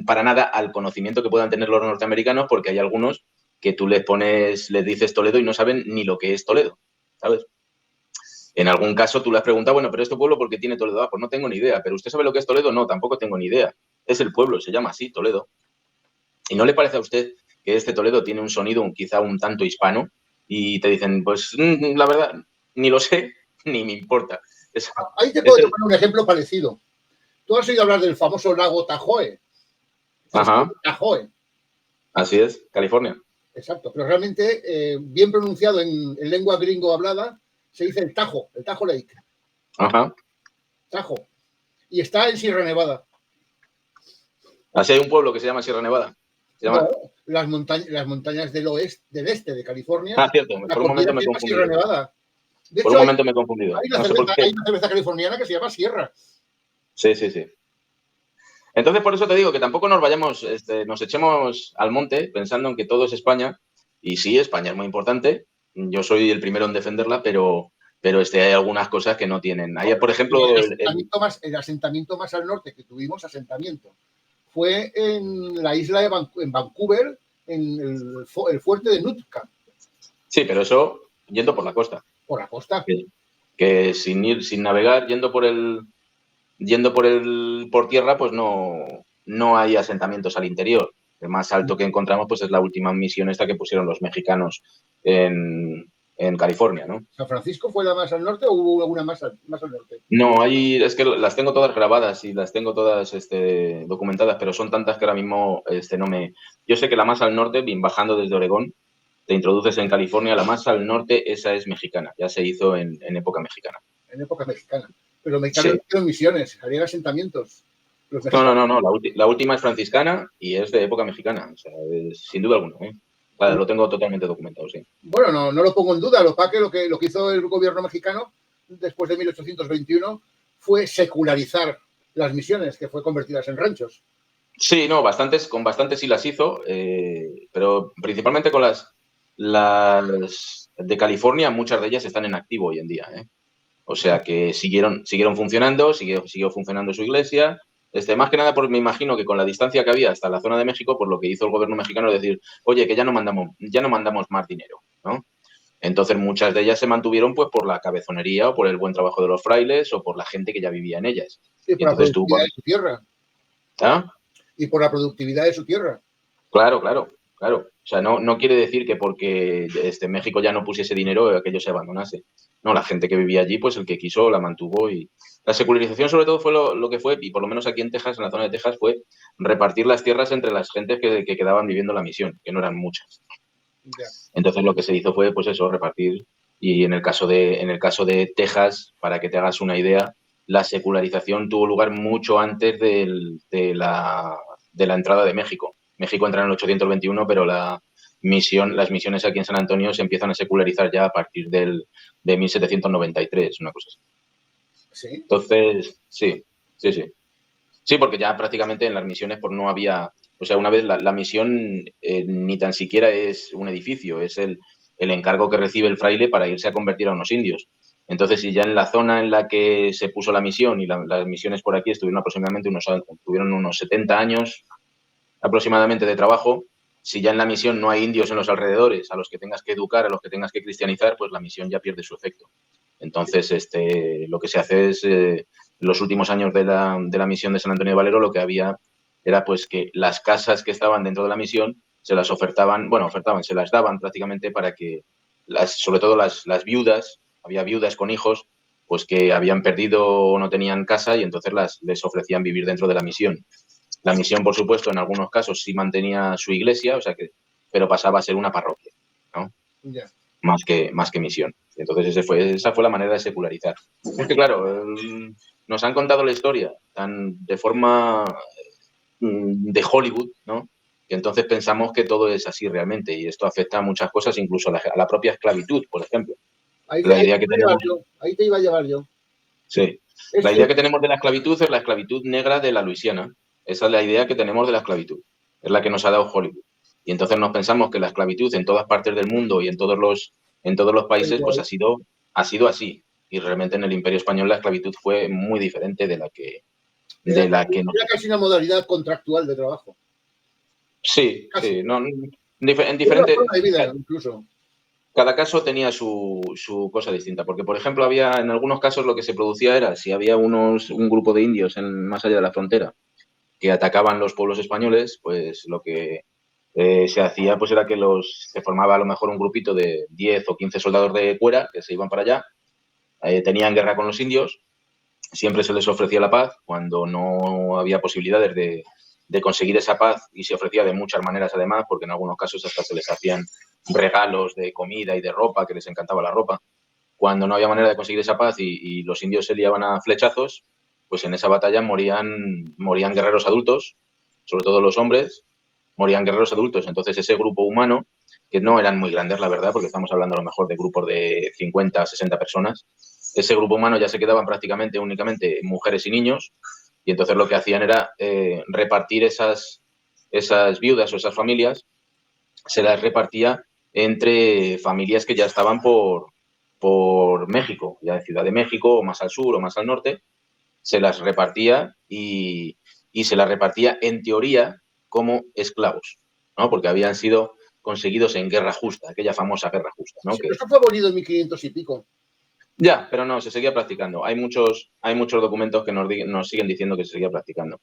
C: para nada al conocimiento que puedan tener los norteamericanos, porque hay algunos que tú les dices Toledo y no saben ni lo que es Toledo, ¿sabes? En algún caso tú le has preguntado, bueno, pero ¿este pueblo por qué tiene Toledo? Pues no tengo ni idea. ¿Pero usted sabe lo que es Toledo? No, tampoco tengo ni idea. Es el pueblo, se llama así, Toledo. ¿Y no le parece a usted que este Toledo tiene un sonido quizá un tanto hispano? Y te dicen, pues la verdad, ni lo sé, ni me importa.
A: Ahí te puedo poner un ejemplo parecido. Tú has oído hablar del famoso lago Tahoe.
C: Ajá.
A: Tahoe.
C: Así es, California.
A: Exacto, pero realmente, bien pronunciado en lengua gringo hablada, se dice el Tajo Lake.
C: Ajá.
A: Tajo. Y está en Sierra Nevada.
C: Así hay un pueblo que se llama Sierra Nevada.
A: No, las montañas del este de California.
C: Cierto, por un momento me he confundido.
A: Sierra Nevada.
C: De hecho, por un momento me he confundido.
A: Hay una cerveza californiana que se llama Sierra.
C: Sí. Entonces, por eso te digo que tampoco nos vayamos, nos echemos al monte pensando en que todo es España. Y sí, España es muy importante. Yo soy el primero en defenderla, pero hay algunas cosas que no tienen. Hay, por ejemplo,
A: el asentamiento más al norte que tuvimos, fue en la isla en Vancouver, en el fuerte de Nootka.
C: Sí, pero eso yendo por la costa.
A: Por la costa.
C: Que sin navegar, yendo por tierra, pues no hay asentamientos al interior. El más alto que encontramos pues es la última misión esta que pusieron los mexicanos en California, ¿no?
A: ¿San Francisco fue la más al norte o hubo alguna más al norte?
C: No, es que las tengo todas grabadas y las tengo todas documentadas, pero son tantas que ahora mismo no me... Yo sé que la más al norte, bajando desde Oregón, te introduces en California, la más al norte, esa es mexicana, ya se hizo en época mexicana.
A: En época mexicana. Pero mexicanos hicieron misiones, harían asentamientos.
C: No, la última es franciscana y es de época mexicana, o sea, sin duda alguna, ¿eh? Vale, lo tengo totalmente documentado, sí.
A: Bueno, no lo pongo en duda. Lo que hizo el gobierno mexicano después de 1821 fue secularizar las misiones, que fue convertirlas en ranchos.
C: Sí, no, con bastantes sí las hizo, pero principalmente con las de California, muchas de ellas están en activo hoy en día, ¿eh? O sea que siguieron funcionando, siguió funcionando su iglesia. Más que nada, me imagino que con la distancia que había hasta la zona de México, pues lo que hizo el gobierno mexicano es decir, oye, que ya no mandamos más dinero, ¿no? Entonces muchas de ellas se mantuvieron pues por la cabezonería o por el buen trabajo de los frailes o por la gente que ya vivía en ellas.
A: Y
C: Y
A: por la
C: entonces tú,
A: productividad de su tierra.
C: ¿ah?
A: Y por la productividad de su tierra.
C: Claro, claro, claro. O sea, no quiere decir que porque México ya no pusiese dinero aquello se abandonase. No, la gente que vivía allí, pues el que quiso la mantuvo y la secularización sobre todo fue lo que fue, y por lo menos aquí en Texas, en la zona de Texas, fue repartir las tierras entre las gentes que quedaban viviendo la misión, que no eran muchas.
A: Ya.
C: Entonces lo que se hizo fue, pues eso, repartir. Y en el caso de Texas, para que te hagas una idea, la secularización tuvo lugar mucho antes de la entrada de México. México entra en el 821, pero las misiones aquí en San Antonio se empiezan a secularizar ya a partir de 1793, una cosa así.
A: ¿Sí?
C: Entonces, sí, sí, sí. Sí, porque ya prácticamente en las misiones pues no había, o sea, una vez la misión ni tan siquiera es un edificio, es el encargo que recibe el fraile para irse a convertir a unos indios. Entonces, si ya en la zona en la que se puso la misión y las misiones por aquí estuvieron aproximadamente tuvieron unos 70 años aproximadamente de trabajo, si ya en la misión no hay indios en los alrededores a los que tengas que educar, a los que tengas que cristianizar, pues la misión ya pierde su efecto. Entonces, lo que se hace es, los últimos años de la misión de San Antonio de Valero, lo que había era pues que las casas que estaban dentro de la misión se las se las daban prácticamente para que, sobre todo las viudas, había viudas con hijos, pues que habían perdido o no tenían casa y entonces les ofrecían vivir dentro de la misión. La misión, por supuesto, en algunos casos sí mantenía su iglesia, pero pasaba a ser una parroquia, ¿no?
A: Ya.
C: Más que misión. Entonces esa fue la manera de secularizar. Es que claro, nos han contado la historia de forma de Hollywood, ¿no? Que entonces pensamos que todo es así realmente y esto afecta a muchas cosas, incluso a la propia esclavitud, por ejemplo. La idea que tenemos,
A: Ahí te iba a llevar yo.
C: sí,
A: Es
C: la idea que
A: cierto.
C: tenemos de la esclavitud es la esclavitud negra de la Luisiana. Esa es la idea que tenemos de la esclavitud. Es la que nos ha dado Hollywood. Y entonces nos pensamos que la esclavitud en todas partes del mundo y en todos los países pues ha sido así. Y realmente en el Imperio Español la esclavitud fue muy diferente de la que nos...
A: Era casi una modalidad contractual de trabajo.
C: Sí,
A: Casi.
C: sí. No, en
A: Una
C: diferente...
A: forma de vida, incluso.
C: Cada caso tenía su cosa distinta, porque, por ejemplo, en algunos casos lo que se producía era, si había un grupo de indios más allá de la frontera que atacaban los pueblos españoles, pues lo que se hacía pues era que se formaba a lo mejor un grupito de 10 o 15 soldados de cuera que se iban para allá, tenían guerra con los indios, siempre se les ofrecía la paz cuando no había posibilidades de conseguir esa paz y se ofrecía de muchas maneras además, porque en algunos casos hasta se les hacían regalos de comida y de ropa, que les encantaba la ropa. Cuando no había manera de conseguir esa paz y los indios se liaban a flechazos, pues en esa batalla morían guerreros adultos, sobre todo los hombres, morían guerreros adultos. Entonces ese grupo humano, que no eran muy grandes, la verdad, porque estamos hablando a lo mejor de grupos de 50, 60 personas, ese grupo humano ya se quedaban prácticamente únicamente mujeres y niños, y entonces lo que hacían era repartir esas viudas o esas familias, se las repartía entre familias que ya estaban por México, ya de Ciudad de México, o más al sur o más al norte, se las repartía y se las repartía en teoría como esclavos, ¿no? Porque habían sido conseguidos en guerra justa, aquella famosa guerra justa, ¿no?
A: Sí, pero eso fue abolido en 1500 y pico.
C: Ya, pero no, se seguía practicando. Hay muchos documentos que nos siguen diciendo que se seguía practicando.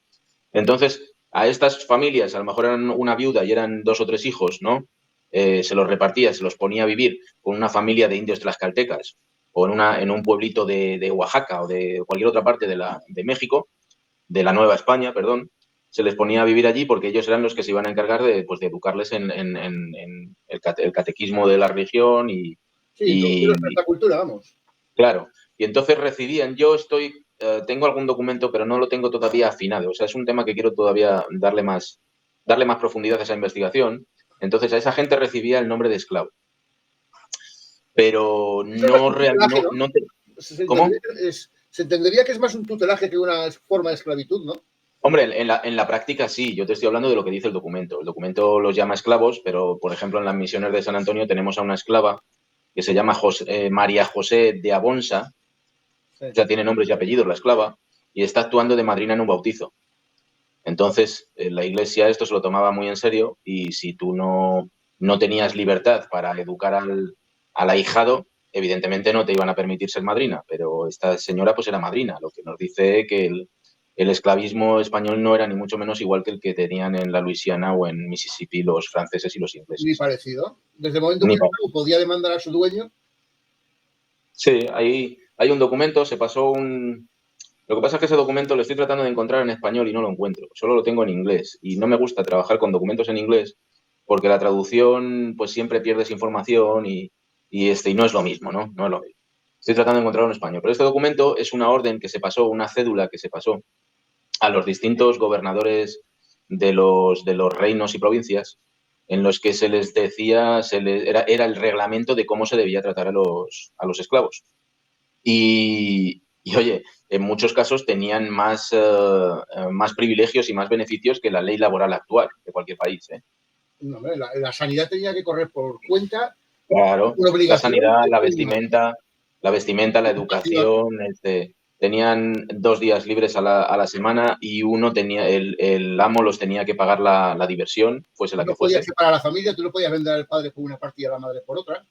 C: Entonces, a estas familias, a lo mejor eran una viuda y eran 2 o 3 hijos, ¿no? Se los repartía, se los ponía a vivir con una familia de indios tlaxcaltecas o en un pueblito de Oaxaca o de cualquier otra parte de México, de la Nueva España, perdón, se les ponía a vivir allí porque ellos eran los que se iban a encargar de educarles en el catequismo de la religión
A: Sí, nuestra cultura, vamos.
C: Claro, y entonces recibían, tengo algún documento, pero no lo tengo todavía afinado, o sea, es un tema que quiero todavía darle más profundidad a esa investigación. Entonces a esa gente recibía el nombre de esclavo, pero no realmente, ¿cómo?
A: Se entendería que es más un tutelaje que una forma de esclavitud, ¿no?
C: Hombre, en la práctica sí, yo te estoy hablando de lo que dice el documento. El documento los llama esclavos, pero, por ejemplo, en las misiones de San Antonio tenemos a una esclava que se llama María José de Abonsa,
A: Sí.
C: o sea, tiene nombres y apellidos la esclava, y está actuando de madrina en un bautizo. Entonces, la iglesia esto se lo tomaba muy en serio y si tú no tenías libertad para educar al ahijado, evidentemente no te iban a permitir ser madrina, pero esta señora pues era madrina, lo que nos dice que el esclavismo español no era ni mucho menos igual que el que tenían en la Luisiana o en Mississippi los franceses y los
A: Ni
C: ingleses.
A: parecido. Desde el momento que
C: Ni
A: el esclavo podía demandar a su dueño,
C: Sí, hay un documento, se pasó un... Lo que pasa es que ese documento lo estoy tratando de encontrar en español y no lo encuentro, solo lo tengo en inglés y no me gusta trabajar con documentos en inglés porque la traducción pues siempre pierdes información y no es lo mismo, ¿no? No es lo mismo. Estoy tratando de encontrarlo en español, pero este documento es una orden que se pasó, una cédula que se pasó a los distintos gobernadores de los reinos y provincias en los que se les decía, era el reglamento de cómo se debía tratar a los esclavos. Oye, en muchos casos tenían más privilegios y más beneficios que la ley laboral actual de cualquier país, ¿eh?
A: no, hombre, la sanidad tenía que correr por cuenta,
C: Claro,
A: por
C: la
A: obligación.
C: sanidad, la vestimenta, la educación, tenían 2 días libres a la semana y uno tenía, el amo los tenía que pagar la diversión, fuese la
A: No
C: que
A: podías
C: fuese.
A: separar a la familia, tú no podías vender al padre por una parte y a la madre por otra.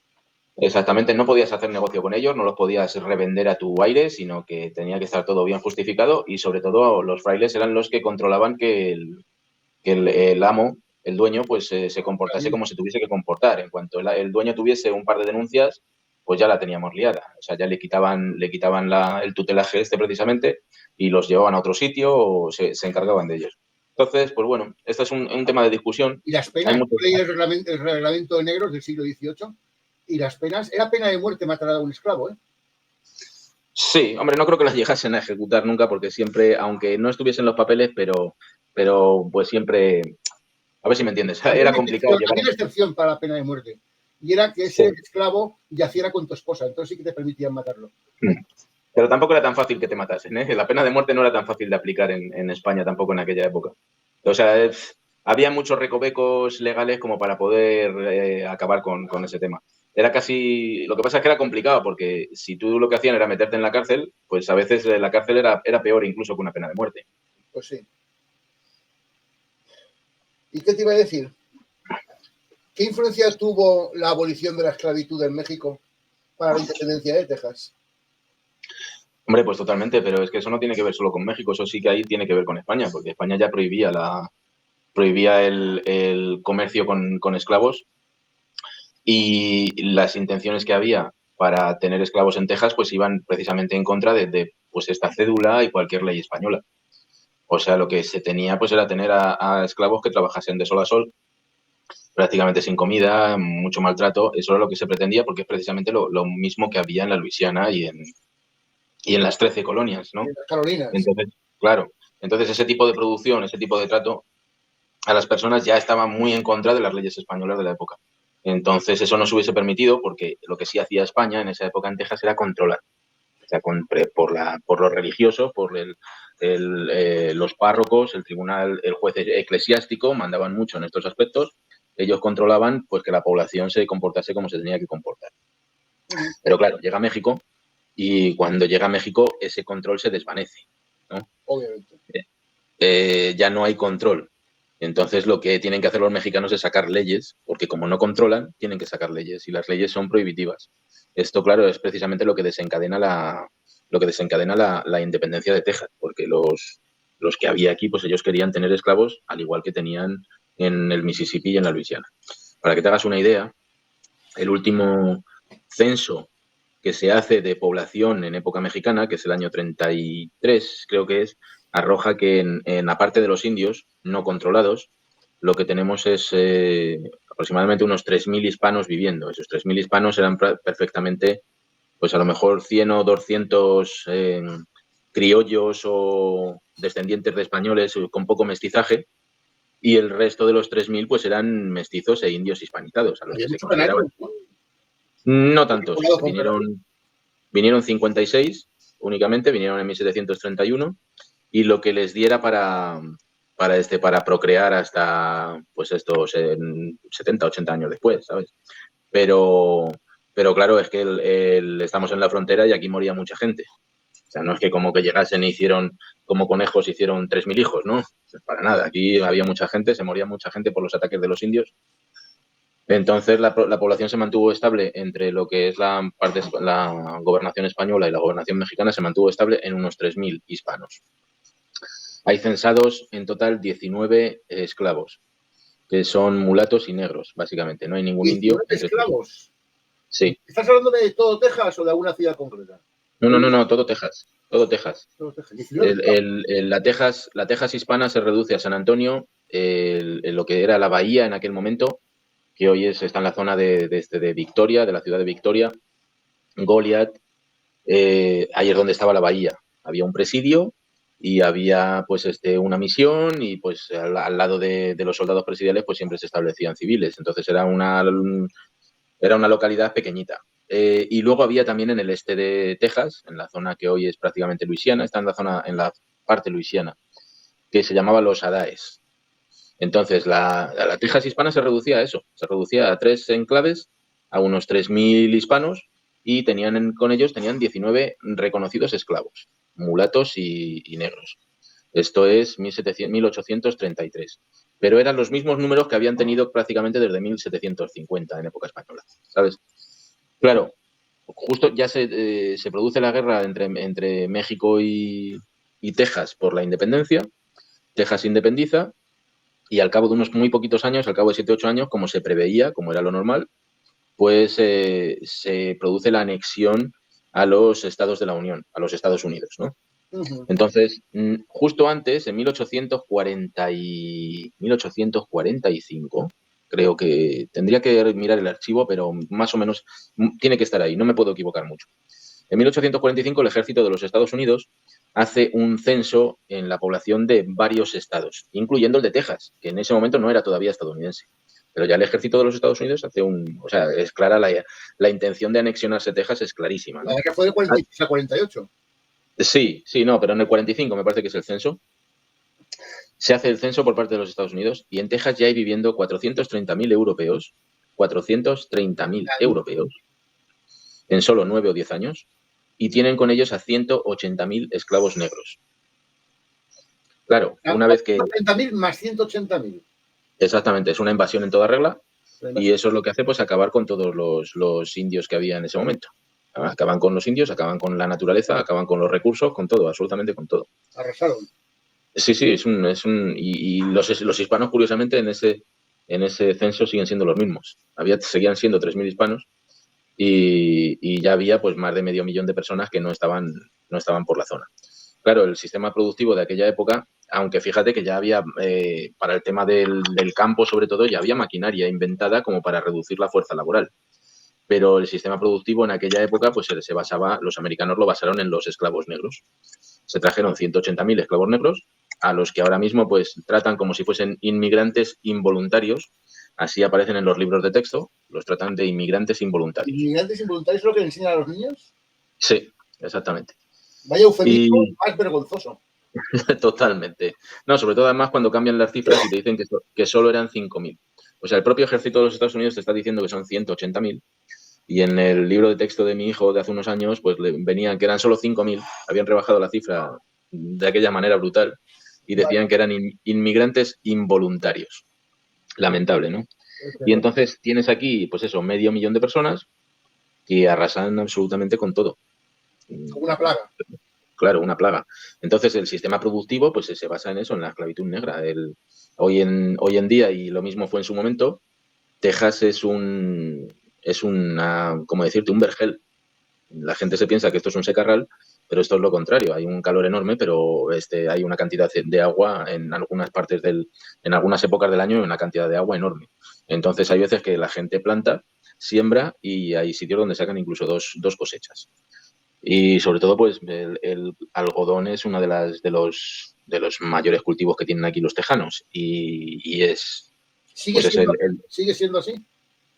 C: Exactamente, no podías hacer negocio con ellos, no los podías revender a tu aire, sino que tenía que estar todo bien justificado y sobre todo los frailes eran los que controlaban que el amo, el dueño, pues se comportase como se tuviese que comportar. En cuanto el dueño tuviese un par de denuncias, pues ya la teníamos liada. O sea, ya le quitaban el tutelaje precisamente y los llevaban a otro sitio o se encargaban de ellos. Entonces, pues bueno, este es un tema de discusión.
A: Y las
C: Hay
A: penas,
C: muchos...
A: leí el reglamento de negros del siglo XVIII, y las penas, era pena de muerte matar a un esclavo, ¿eh?
C: Sí, hombre, no creo que las llegasen a ejecutar nunca porque siempre, aunque no estuviesen los papeles, pero pues siempre, a ver si me entiendes, era complicado llevar
A: Había una excepción para la pena de muerte, y era que ese esclavo yaciera con tu esposa, entonces sí que te permitían matarlo.
C: Pero tampoco era tan fácil que te matasen, ¿eh? La pena de muerte no era tan fácil de aplicar en España tampoco en aquella época. O sea, había muchos recovecos legales como para poder acabar con ese tema. Era casi... Lo que pasa es que era complicado porque si tú lo que hacían era meterte en la cárcel, pues a veces la cárcel era peor incluso que una pena de muerte.
A: Pues sí. ¿Y qué te iba a decir? ¿Qué influencia tuvo la abolición de la esclavitud en México para la independencia de Texas?
C: Hombre, pues totalmente, pero es que eso no tiene que ver solo con México, eso sí que ahí tiene que ver con España, porque España ya prohibía el comercio con esclavos y las intenciones que había para tener esclavos en Texas pues iban precisamente en contra de pues esta cédula y cualquier ley española. O sea, lo que se tenía pues era tener a esclavos que trabajasen de sol a sol, prácticamente sin comida, mucho maltrato. Eso era lo que se pretendía porque es precisamente lo mismo que había en la Luisiana y en las 13 colonias, ¿no?
A: En las Carolinas.
C: Entonces, claro, entonces ese tipo de producción, ese tipo de trato a las personas ya estaba muy en contra de las leyes españolas de la época. Entonces eso no se hubiese permitido porque lo que sí hacía España en esa época en Texas era controlar. O sea, por los religiosos, por los párrocos, el tribunal, el juez eclesiástico mandaban mucho en estos aspectos. Ellos controlaban pues que la población se comportase como se tenía que comportar. Pero claro, llega México y cuando llega a México ese control se desvanece, ¿no?
A: Obviamente.
C: Ya no hay control. Entonces lo que tienen que hacer los mexicanos es sacar leyes, porque como no controlan, tienen que sacar leyes y las leyes son prohibitivas. Esto, claro, es precisamente lo que desencadena la independencia de Texas, porque los que había aquí, pues ellos querían tener esclavos, al igual que tenían en el Mississippi y en la Luisiana. Para que te hagas una idea, el último censo que se hace de población en época mexicana, que es el año 33, creo que es, arroja que en la parte de los indios no controlados, lo que tenemos es aproximadamente unos 3.000 hispanos viviendo. Esos 3.000 hispanos eran perfectamente, pues a lo mejor 100 o 200 criollos o descendientes de españoles con poco mestizaje, y el resto de los 3.000 pues eran mestizos e indios hispanizados, a los
A: Había
C: que se
A: mucho canario,
C: consideraban.
A: ¿no?
C: No tantos,
A: Poblado con canario.
C: vinieron 56 únicamente, vinieron en 1731 y lo que les diera para procrear hasta pues estos 70, 80 años después, ¿sabes? Pero claro, es que estamos en la frontera y aquí moría mucha gente. O sea, no es que como que llegasen e hicieron, como conejos, hicieron 3.000 hijos, ¿no? Para nada. Aquí había mucha gente, se moría mucha gente por los ataques de los indios. Entonces la población se mantuvo estable entre lo que es la gobernación española y la gobernación mexicana, se mantuvo estable en unos 3.000 hispanos. Hay censados en total 19 esclavos, que son mulatos y negros, básicamente. No hay ningún indio.
A: ¿Esclavos?
C: Sí.
A: ¿Estás hablando de todo Texas o de alguna ciudad concreta?
C: No, todo Texas. Todo Texas.
A: Todo Texas.
C: La Texas hispana se reduce a San Antonio, lo que era la bahía en aquel momento, que hoy está en la zona de Victoria, de la ciudad de Victoria, Goliad. Ahí es donde estaba la bahía. Había un presidio y había pues una misión, y pues al lado de los soldados presidiales pues siempre se establecían civiles. Entonces era una localidad pequeñita. Y luego había también en el este de Texas, en la zona que hoy es prácticamente Luisiana, está en la parte luisiana, que se llamaba los Adaes. Entonces la Texas hispana se reducía a eso, se reducía a 3 enclaves, a unos 3.000 hispanos, y con ellos tenían 19 reconocidos esclavos, mulatos y negros. Esto es 1833. Pero eran los mismos números que habían tenido prácticamente desde 1750 en época española, ¿sabes? Claro, justo ya se produce la guerra entre México y Texas por la independencia. Texas se independiza y al cabo de unos muy poquitos años, al cabo de 7 o 8 años, como se preveía, como era lo normal, pues se produce la anexión a los estados de la Unión, a los Estados Unidos, ¿no? Entonces, justo antes, en 1845, creo que tendría que mirar el archivo, pero más o menos tiene que estar ahí, no me puedo equivocar mucho. En 1845 el ejército de los Estados Unidos hace un censo en la población de varios estados, incluyendo el de Texas, que en ese momento no era todavía estadounidense. Pero ya el ejército de los Estados Unidos hace o sea, es clara la intención de anexionarse Texas, es clarísima, ¿no?
A: La que fue de 46 a 48.
C: Sí, no, pero en el 45 me parece que es el censo. Se hace el censo por parte de los Estados Unidos y en Texas ya hay viviendo 430.000 europeos, 430.000 europeos, en solo 9 o 10 años, y tienen con ellos a 180.000 esclavos negros. Claro, una vez que...
A: 180.000 más 180.000.
C: Exactamente, es una invasión en toda regla, y eso es lo que hace, pues, acabar con todos los indios que había en ese momento. Acaban con los indios, acaban con la naturaleza, acaban con los recursos, con todo, absolutamente con todo.
A: Arrasaron.
C: Sí, y los hispanos, curiosamente, en ese censo siguen siendo los mismos. Seguían siendo 3.000 hispanos y ya había pues más de 500.000 de personas que no estaban por la zona. Claro, el sistema productivo de aquella época, aunque fíjate que ya había, para el tema del campo sobre todo, ya había maquinaria inventada como para reducir la fuerza laboral. Pero el sistema productivo en aquella época, pues los americanos lo basaron en los esclavos negros. Se trajeron 180.000 esclavos negros, a los que ahora mismo pues tratan como si fuesen inmigrantes involuntarios. Así aparecen en los libros de texto, los tratan de inmigrantes involuntarios.
A: ¿Inmigrantes involuntarios es lo que le enseñan a los niños?
C: Sí, exactamente.
A: Vaya eufemismo más vergonzoso.
C: Totalmente. No, sobre todo además cuando cambian las cifras y te dicen que solo eran 5.000. O sea, el propio ejército de los Estados Unidos te está diciendo que son 180.000. Y en el libro de texto de mi hijo de hace unos años, pues venían que eran solo 5.000, habían rebajado la cifra de aquella manera brutal y decían que eran inmigrantes involuntarios. Lamentable, ¿no? Y entonces tienes aquí, pues eso, 500.000 de personas que arrasan absolutamente con todo.
A: Como una plaga.
C: Claro, una plaga. Entonces el sistema productivo pues se basa en eso, en la esclavitud negra. Hoy en día, y lo mismo fue en su momento, Texas es como decirte, un vergel. La gente se piensa que esto es un secarral, pero esto es lo contrario. Hay un calor enorme, pero hay una cantidad de agua en algunas partes en algunas épocas del año, una cantidad de agua enorme. Entonces hay veces que la gente planta, siembra, y hay sitios donde sacan incluso dos cosechas. Y sobre todo, pues el algodón es uno de los mayores cultivos que tienen aquí los tejanos, y es...
A: ¿Sigue siendo así?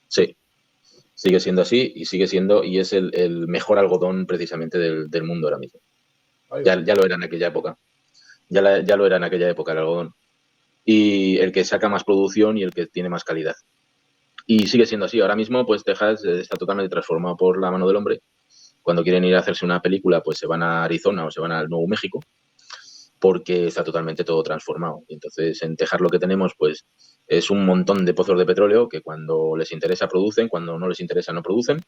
C: Sí. Sigue siendo así y es el mejor algodón precisamente del mundo ahora mismo. Ya lo era en aquella época. Ya lo era en aquella época el algodón. Y el que saca más producción y el que tiene más calidad. Y sigue siendo así. Ahora mismo, pues Texas está totalmente transformado por la mano del hombre. Cuando quieren ir a hacerse una película, pues se van a Arizona o se van al Nuevo México, porque está totalmente todo transformado. Y entonces, en Texas lo que tenemos, pues, es un montón de pozos de petróleo que cuando les interesa producen, cuando no les interesa no producen.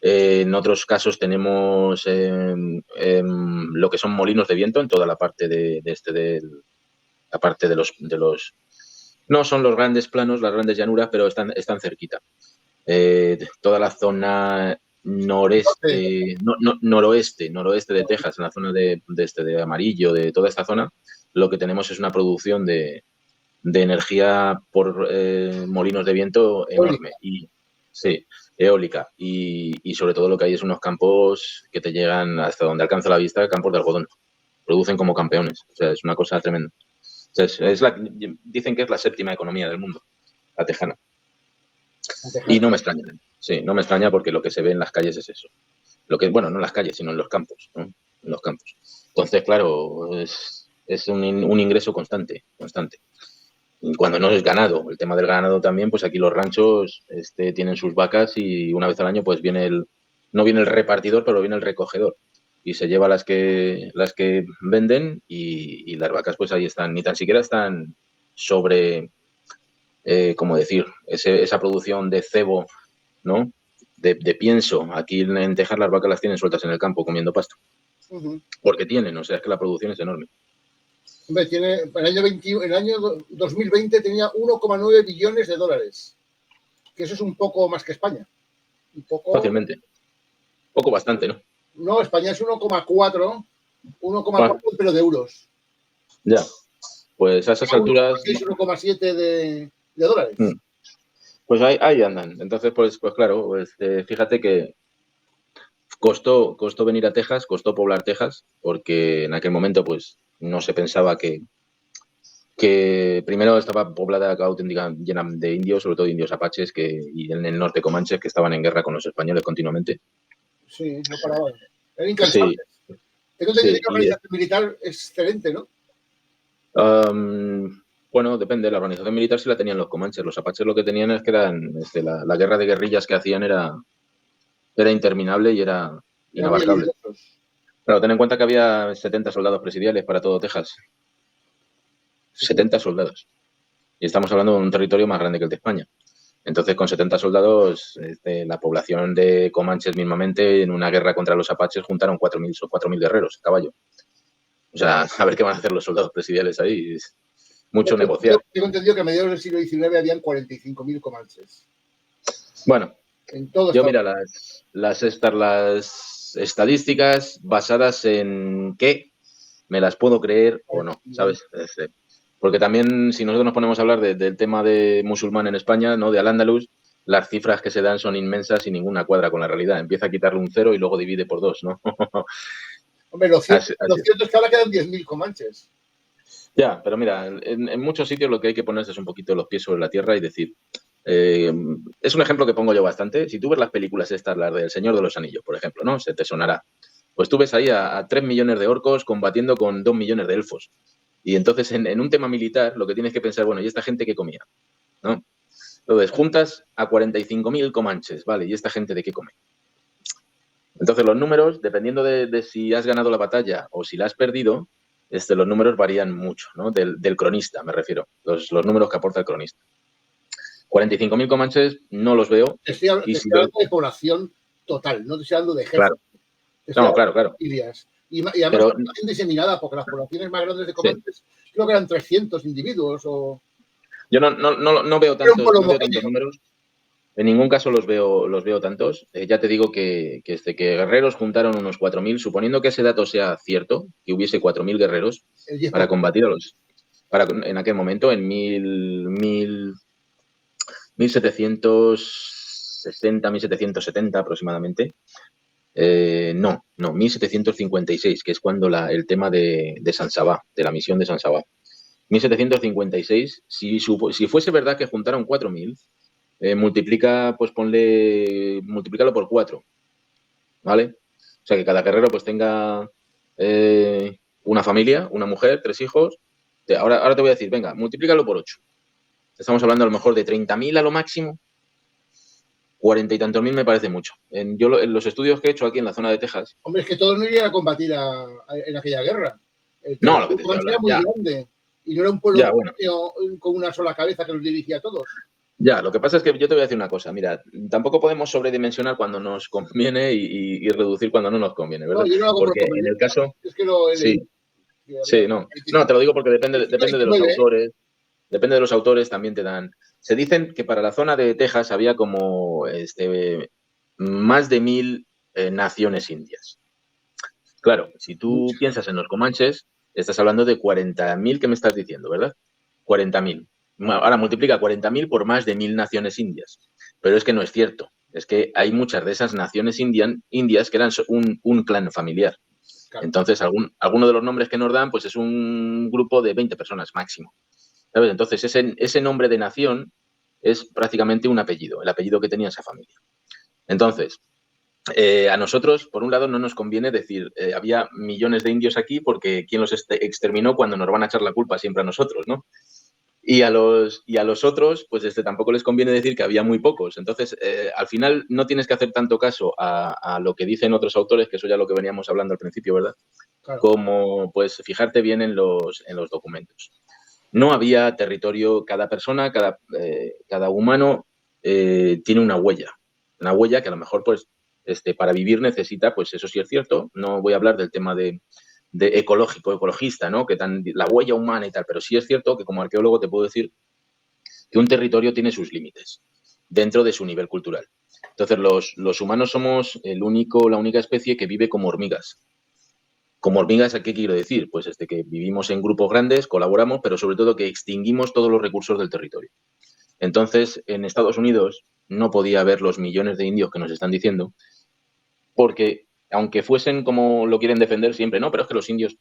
C: En otros casos tenemos lo que son molinos de viento en toda la parte la parte de los no son los grandes planos, las grandes llanuras, pero están cerquita. Toda la zona noroeste de Texas, en la zona de Amarillo, de toda esta zona, lo que tenemos es una producción de energía por molinos de viento enorme. Y, sí, eólica. Y sobre todo lo que hay es unos campos que te llegan hasta donde alcanza la vista, campos de algodón. Producen como campeones. O sea, es una cosa tremenda. O sea, dicen que es la séptima economía del mundo, la tejana. Y no me extraña. Sí, no me extraña porque lo que se ve en las calles es eso. Bueno, no en las calles, sino en los campos, ¿no? En los campos. Entonces, claro, es un ingreso constante. Y cuando no es ganado, el tema del ganado también, pues aquí los ranchos tienen sus vacas y una vez al año pues no viene el repartidor, pero viene el recogedor y se lleva las que venden y las vacas pues ahí están, ni tan siquiera están sobre, ¿cómo decir? Esa producción de cebo, ¿no? De pienso. Aquí en Texas las vacas las tienen sueltas en el campo comiendo pasto. Porque tienen, o sea, es que la producción es enorme.
A: Hombre, el año 2020 tenía 1,9 billones de dólares, que eso es un poco más que España.
C: Fácilmente. Poco bastante, ¿no?
A: No, España es 1,4, pero de euros.
C: Ya. Pues a esas alturas...
A: Es 1,7 de dólares.
C: Pues ahí andan. Entonces, pues claro, fíjate que costó venir a Texas, costó poblar Texas, porque en aquel momento pues no se pensaba que primero estaba poblada auténtica llena de indios, sobre todo indios apaches y en el norte comanches que estaban en guerra con los españoles continuamente.
A: Sí, no paraban. Eran incansables.
C: Sí.
A: Tengo entendido que la organización militar es excelente, ¿no?
C: Bueno, depende. La organización militar sí la tenían los comanches. Los apaches lo que tenían es que eran la guerra de guerrillas que hacían era interminable y era inabarcable. Claro, ten en cuenta que había 70 soldados presidiales para todo Texas. 70 soldados. Y estamos hablando de un territorio más grande que el de España. Entonces, con 70 soldados, la población de comanches mismamente, en una guerra contra los apaches, juntaron 4.000 guerreros a caballo. O sea, a ver qué van a hacer los soldados presidiales ahí. Mucho negociar.
A: Tengo entendido que a mediados del siglo XIX habían 45.000 comanches.
C: Bueno, yo mira, las estadísticas basadas en qué me las puedo creer o no, ¿sabes? Porque también, si nosotros nos ponemos a hablar del tema de musulmán en España, ¿no? De Al-Ándalus, las cifras que se dan son inmensas y ninguna cuadra con la realidad. Empieza a quitarle un 0 y luego divide por 2, ¿no?
A: Hombre, lo cierto es que ahora quedan 10.000 comanches.
C: Ya, pero mira, en muchos sitios lo que hay que ponerse es un poquito los pies sobre la tierra y decir, es un ejemplo que pongo yo bastante. Si tú ves las películas estas, las del Señor de los Anillos, por ejemplo, ¿no? Se te sonará. Pues tú ves ahí a 3 millones de orcos combatiendo con 2 millones de elfos. Y entonces, en un tema militar, lo que tienes que pensar, bueno, ¿y esta gente qué comía? ¿No? Entonces, juntas a 45.000 comanches, ¿vale? ¿Y esta gente de qué come? Entonces, los números, dependiendo de si has ganado la batalla o si la has perdido, los números varían mucho, ¿no? Del cronista, me refiero. Los números que aporta el cronista. 45.000 comanches no los veo.
A: Estoy hablando de población total, no te estoy hablando de ejército.
C: Claro. Claro.
A: Y además, población diseminada, porque las poblaciones más grandes de comanches creo que eran 300 individuos.
C: Yo no veo tantos números. En ningún caso los veo tantos. Ya te digo que guerreros juntaron unos 4.000, suponiendo que ese dato sea cierto, que hubiese 4.000 guerreros para combatir en aquel momento, en 1760, 1770 aproximadamente. No, 1756, que es cuando el tema de San Sabá, de la misión de San Sabá. 1756, si fuese verdad que juntaron 4.000, multiplícalo por 4, ¿vale? O sea, que cada guerrero pues tenga una familia, una mujer, 3 hijos. Ahora te voy a decir, venga, multiplícalo por 8. Estamos hablando a lo mejor de 30.000 a lo máximo. 40 y tantos mil me parece mucho. En los estudios que he hecho aquí en la zona de Texas.
A: Hombre, es que todos no irían a combatir en aquella guerra.
C: No, lo que te
A: era muy grande. Y no era un pueblo con una sola cabeza que los dirigía a todos.
C: Ya, lo que pasa es que yo te voy a decir una cosa. Mira, tampoco podemos sobredimensionar cuando nos conviene y reducir cuando no nos conviene, ¿verdad?
A: No, yo no lo hago
C: porque en el caso...
A: Es que lo he leído.
C: Sí, no, te lo digo porque depende de los autores. Depende de los autores, también te dan... Se dicen que para la zona de Texas había como más de 1.000 naciones indias. Claro, si tú piensas en los comanches, estás hablando de 40.000 que me estás diciendo, ¿verdad? 40.000. Ahora multiplica 40.000 por más de 1.000 naciones indias. Pero es que no es cierto. Es que hay muchas de esas naciones indias que eran un clan familiar. Claro. Entonces, alguno de los nombres que nos dan, pues es un grupo de 20 personas máximo. ¿Sabes? Entonces, ese nombre de nación es prácticamente un apellido, el apellido que tenía esa familia. Entonces, a nosotros, por un lado, no nos conviene decir había millones de indios aquí porque ¿quién los exterminó cuando nos van a echar la culpa siempre a nosotros, ¿no? Y a los otros, pues tampoco les conviene decir que había muy pocos. Entonces, al final no tienes que hacer tanto caso a lo que dicen otros autores, que eso ya lo que veníamos hablando al principio, ¿verdad? Claro. Como, pues, fijarte bien en los documentos. No había territorio, cada persona, cada humano tiene una huella que a lo mejor, pues, para vivir necesita, pues eso sí es cierto. No voy a hablar del tema de ecologista, ¿no? Que la huella humana y tal, pero sí es cierto que como arqueólogo te puedo decir que un territorio tiene sus límites dentro de su nivel cultural. Entonces, los humanos somos la única especie que vive como hormigas. Como hormigas, ¿a qué quiero decir? Pues que vivimos en grupos grandes, colaboramos, pero sobre todo que extinguimos todos los recursos del territorio. Entonces, en Estados Unidos no podía haber los millones de indios que nos están diciendo, porque aunque fuesen como lo quieren defender siempre, no, pero es que los indios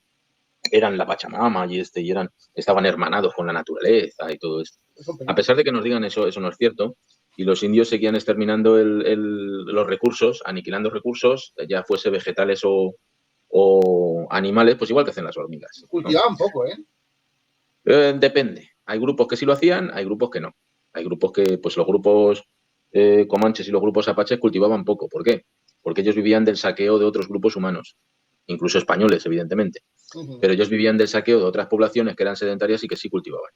C: eran la Pachamama y estaban hermanados con la naturaleza y todo esto. A pesar de que nos digan eso no es cierto. Y los indios seguían exterminando los recursos, aniquilando recursos, ya fuese vegetales o animales, pues igual que hacen las hormigas.
A: Cultivaban poco, ¿eh?
C: Depende. Hay grupos que sí lo hacían, hay grupos que no. Hay grupos que, pues los grupos comanches y los grupos apaches cultivaban poco. ¿Por qué? Porque ellos vivían del saqueo de otros grupos humanos, incluso españoles, evidentemente. Pero ellos vivían del saqueo de otras poblaciones que eran sedentarias y que sí cultivaban.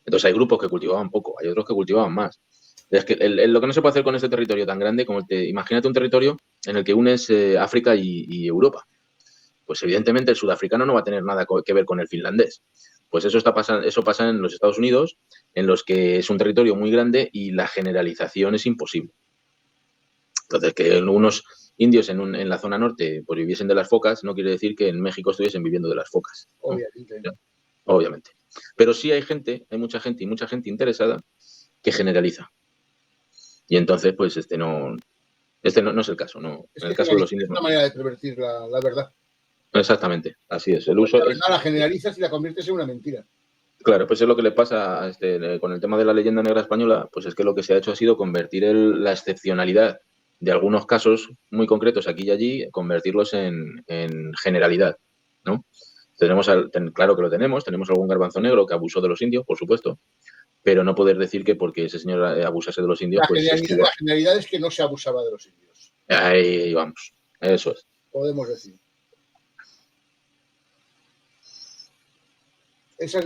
C: Entonces hay grupos que cultivaban poco, hay otros que cultivaban más. Es que lo que no se puede hacer con este territorio tan grande como imagínate un territorio en el que unes África y Europa. Pues evidentemente el sudafricano no va a tener nada que ver con el finlandés. Pues eso pasa en los Estados Unidos, en los que es un territorio muy grande y la generalización es imposible. Entonces, que unos indios en la zona norte pues viviesen de las focas no quiere decir que en México estuviesen viviendo de las focas, ¿no?
A: Obviamente.
C: Obviamente. Pero sí hay mucha gente interesada que generaliza. Y entonces, pues no es el caso, ¿no?
A: En el caso de los indios. Es una manera de pervertir la verdad.
C: Exactamente, así es.
A: La verdad la generalizas y la conviertes en una mentira.
C: Claro, pues es lo que le pasa con el tema de la leyenda negra española, pues es que lo que se ha hecho ha sido convertir la excepcionalidad de algunos casos muy concretos aquí y allí, convertirlos en generalidad, ¿no? Claro que lo tenemos algún garbanzo negro que abusó de los indios, por supuesto, pero no poder decir que porque ese señor abusase de los indios,
A: la generalidad es que no se abusaba de los indios.
C: Ahí vamos, eso es.
A: Podemos decir. Esa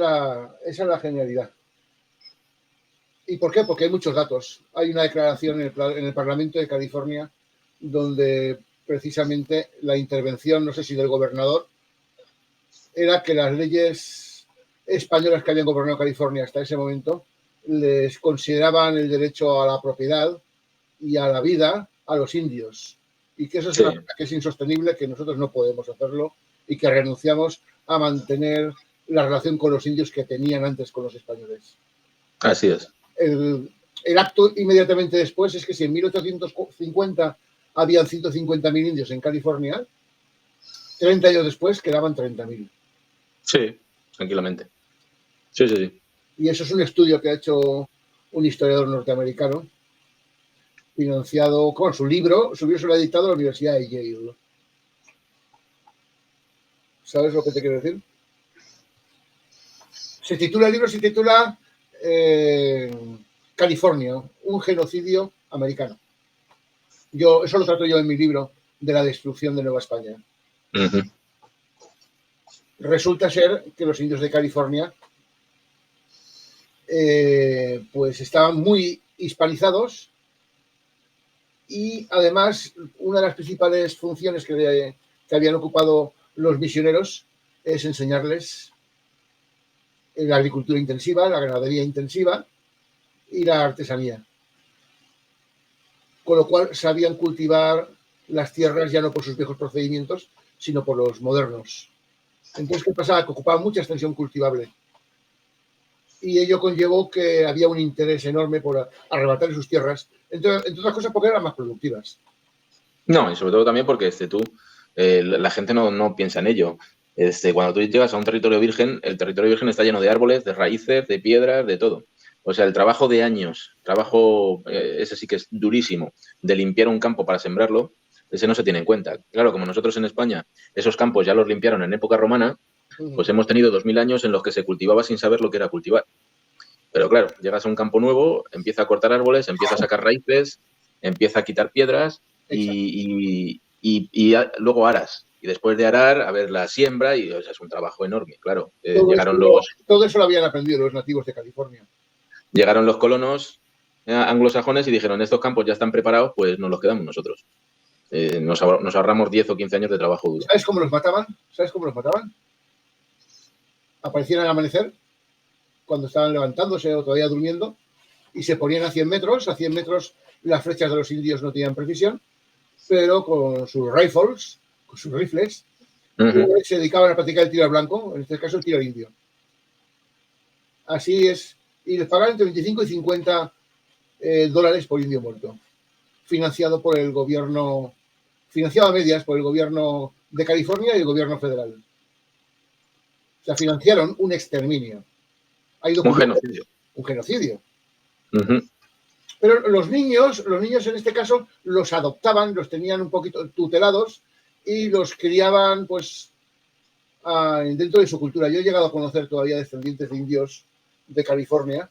A: es la genialidad. ¿Y por qué? Porque hay muchos datos. Hay una declaración en el Parlamento de California donde precisamente la intervención, no sé si del gobernador, era que las leyes españolas que habían gobernado California hasta ese momento les consideraban el derecho a la propiedad y a la vida a los indios. Y que eso es una cosa que es insostenible, que nosotros no podemos hacerlo y que renunciamos a mantener la relación con los indios que tenían antes con los españoles.
C: Así es.
A: El acto inmediatamente después es que si en 1850 habían 150.000 indios en California, 30 años después quedaban 30.000.
C: Sí, tranquilamente. Sí.
A: Y eso es un estudio que ha hecho un historiador norteamericano, financiado con su libro, se lo ha dictado a la Universidad de Yale. ¿Sabes lo que te quiero decir? El libro se titula California, un genocidio americano. Eso lo trato yo en mi libro de la destrucción de Nueva España.
C: Uh-huh.
A: Resulta ser que los indios de California pues estaban muy hispanizados y además una de las principales funciones que habían ocupado los misioneros es enseñarles la agricultura intensiva, la ganadería intensiva y la artesanía. Con lo cual sabían cultivar las tierras ya no por sus viejos procedimientos, sino por los modernos. Entonces, ¿qué pasaba? Que ocupaban mucha extensión cultivable. Y ello conllevó que había un interés enorme por arrebatar sus tierras, entre otras cosas porque eran más productivas.
C: No, y sobre todo también porque la gente no piensa en ello. Cuando tú llegas a un territorio virgen, el territorio virgen está lleno de árboles, de raíces, de piedras, de todo. O sea, el trabajo de años, ese sí que es durísimo, de limpiar un campo para sembrarlo, ese no se tiene en cuenta. Claro, como nosotros en España esos campos ya los limpiaron en época romana, pues hemos tenido 2000 años en los que se cultivaba sin saber lo que era cultivar. Pero claro, llegas a un campo nuevo, empieza a cortar árboles, empieza a sacar raíces, empieza a quitar piedras y luego aras. Y después de arar, a ver la siembra, y o sea, es un trabajo enorme, claro.
A: Todo eso lo habían aprendido los nativos de California.
C: Llegaron los colonos anglosajones y dijeron, estos campos ya están preparados, pues nos los quedamos nosotros. Nos ahorramos 10 o 15 años de trabajo duro.
A: ¿Sabes cómo los mataban? Aparecían al amanecer, cuando estaban levantándose o todavía durmiendo, y se ponían a 100 metros. A 100 metros las flechas de los indios no tenían precisión, pero con sus rifles, se dedicaban a practicar el tiro al blanco, en este caso el tiro al indio. Así es. Y les pagaban entre 25 y 50 dólares por indio muerto, financiado por el gobierno, financiado a medias por el gobierno de California y el gobierno federal. O sea, financiaron un exterminio.
C: Un genocidio.
A: Un genocidio.
C: Uh-huh.
A: Pero los niños en este caso los adoptaban, los tenían un poquito tutelados y los criaban pues dentro de su cultura. Yo he llegado a conocer todavía descendientes de indios de California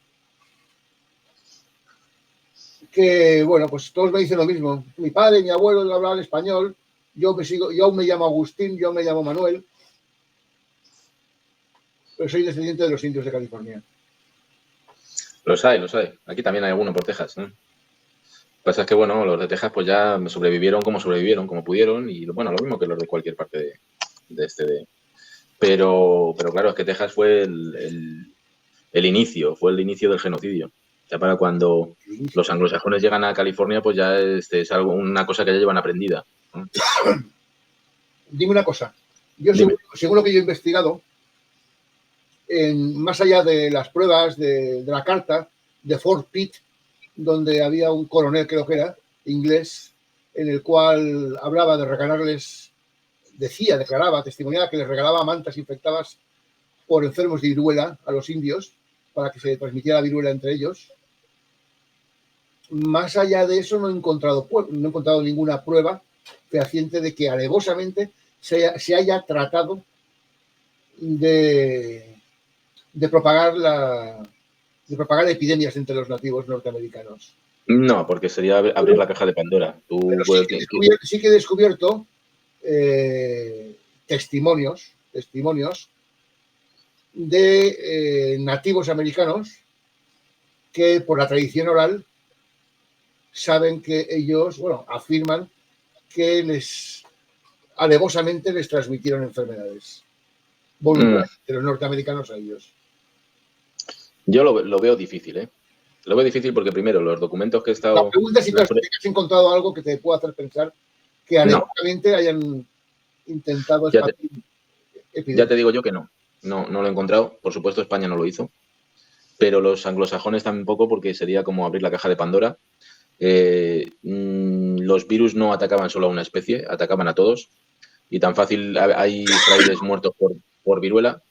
A: que, bueno, pues todos me dicen lo mismo. Mi padre y mi abuelo hablaban español, yo aún me llamo Agustín, yo me llamo Manuel, pero soy descendiente de los indios de California.
C: Los hay. Aquí también hay alguno por Texas, ¿no? Lo que pasa es que, bueno, los de Texas pues ya sobrevivieron, como pudieron, y bueno, lo mismo que los de cualquier parte Pero claro, es que Texas fue el inicio del genocidio. Ya para cuando los anglosajones llegan a California, pues ya es una cosa que ya llevan aprendida, ¿no?
A: Dime una cosa. Yo, según lo que yo he investigado, más allá de las pruebas de la carta de Fort Pitt, donde había un coronel, creo que era, inglés, en el cual hablaba de regalarles, declaraba, testimoniaba que les regalaba mantas infectadas por enfermos de viruela a los indios para que se transmitiera la viruela entre ellos. Más allá de eso no he encontrado ninguna prueba fehaciente de que alevosamente se haya tratado de propagar epidemias entre los nativos norteamericanos.
C: No, porque sería abrir la caja de Pandora.
A: Sí que he descubierto testimonios de nativos americanos que por la tradición oral saben que ellos, afirman que alevosamente les transmitieron enfermedades voluntarias de los norteamericanos a ellos.
C: Yo lo veo difícil, ¿eh? Lo veo difícil porque, primero, los documentos que he estado...
A: La pregunta es si has encontrado algo que te pueda hacer pensar que alevosamente hayan intentado...
C: Ya te digo yo que no lo he encontrado. Por supuesto, España no lo hizo. Pero los anglosajones tampoco, porque sería como abrir la caja de Pandora. Los virus no atacaban solo a una especie, atacaban a todos. Y tan fácil, hay frailes muertos por viruela.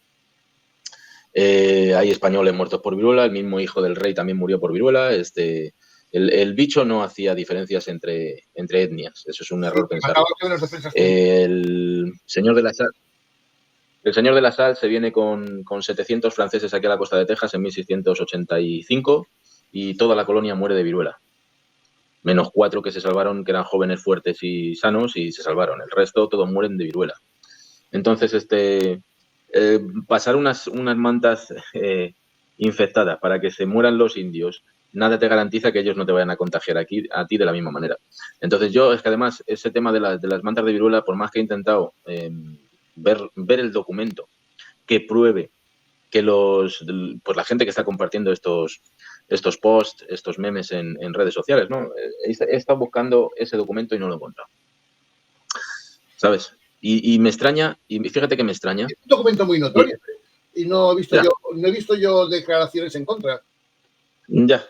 C: Hay españoles muertos por viruela, el mismo hijo del rey también murió por viruela. El bicho no hacía diferencias entre etnias, eso es un error pensar. El señor de la sal. El señor de la Sal se viene con 700 franceses aquí a la costa de Texas en 1685 y toda la colonia muere de viruela. Menos 4 que se salvaron, que eran jóvenes fuertes y sanos, y se salvaron. El resto todos mueren de viruela. Entonces, pasar unas mantas infectadas para que se mueran los indios, nada te garantiza que ellos no te vayan a contagiar a ti de la misma manera. Entonces yo, es que además, ese tema de las mantas de viruela, por más que he intentado ver el documento que pruebe que pues la gente que está compartiendo estos posts, estos memes en redes sociales, ¿no? He estado buscando ese documento y no lo he encontrado. ¿Sabes? Y me extraña, y fíjate que me extraña.
A: Es un documento muy notorio. Y no he visto yo declaraciones en contra.
C: Ya,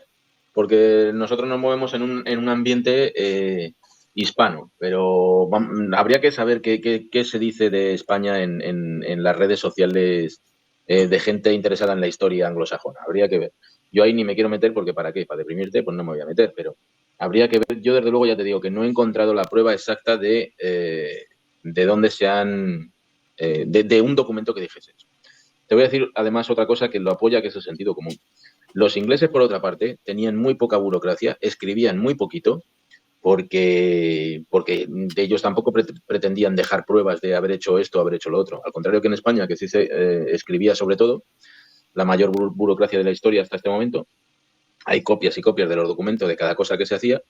C: porque nosotros nos movemos en un ambiente hispano, pero habría que saber qué se dice de España en las redes sociales de gente interesada en la historia anglosajona. Habría que ver. Yo ahí ni me quiero meter porque ¿para qué? Para deprimirte, pues no me voy a meter, pero habría que ver. Yo desde luego ya te digo que no he encontrado la prueba exacta de dónde se han... de un documento que dijese eso. Te voy a decir además otra cosa que lo apoya, que es el sentido común. Los ingleses, por otra parte, tenían muy poca burocracia, escribían muy poquito, porque ellos tampoco pretendían dejar pruebas de haber hecho esto, haber hecho lo otro. Al contrario que en España, que sí se escribía sobre todo, la mayor burocracia de la historia hasta este momento. Hay copias y copias de los documentos de cada cosa que se hacía.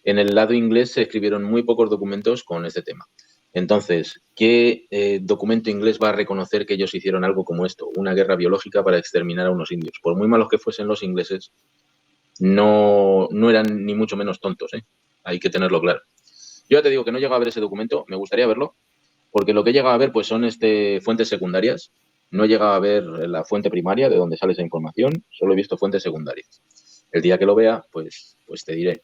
C: En el lado inglés se escribieron muy pocos documentos con este tema. Entonces, ¿qué documento inglés va a reconocer que ellos hicieron algo como esto? Una guerra biológica para exterminar a unos indios. Por muy malos que fuesen los ingleses, no eran ni mucho menos tontos, ¿eh? Hay que tenerlo claro. Yo ya te digo que no he llegado a ver ese documento, me gustaría verlo, porque lo que he llegado a ver pues son fuentes secundarias. No he llegado a ver la fuente primaria de donde sale esa información, solo he visto fuentes secundarias. El día que lo vea, pues te diré.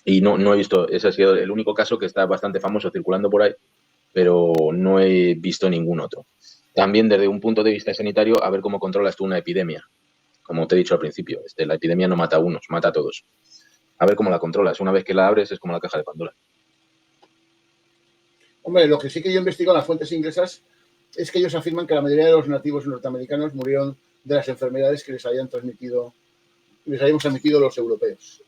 C: Y no he visto, ese ha sido el único caso que está bastante famoso circulando por ahí, pero no he visto ningún otro. También desde un punto de vista sanitario, a ver cómo controlas tú una epidemia. Como te he dicho al principio, la epidemia no mata a unos, mata a todos. A ver cómo la controlas. Una vez que la abres es como la caja de Pandora.
A: Hombre, lo que sí que yo investigo en las fuentes inglesas es que ellos afirman que la mayoría de los nativos norteamericanos murieron de las enfermedades que les habíamos transmitido los europeos.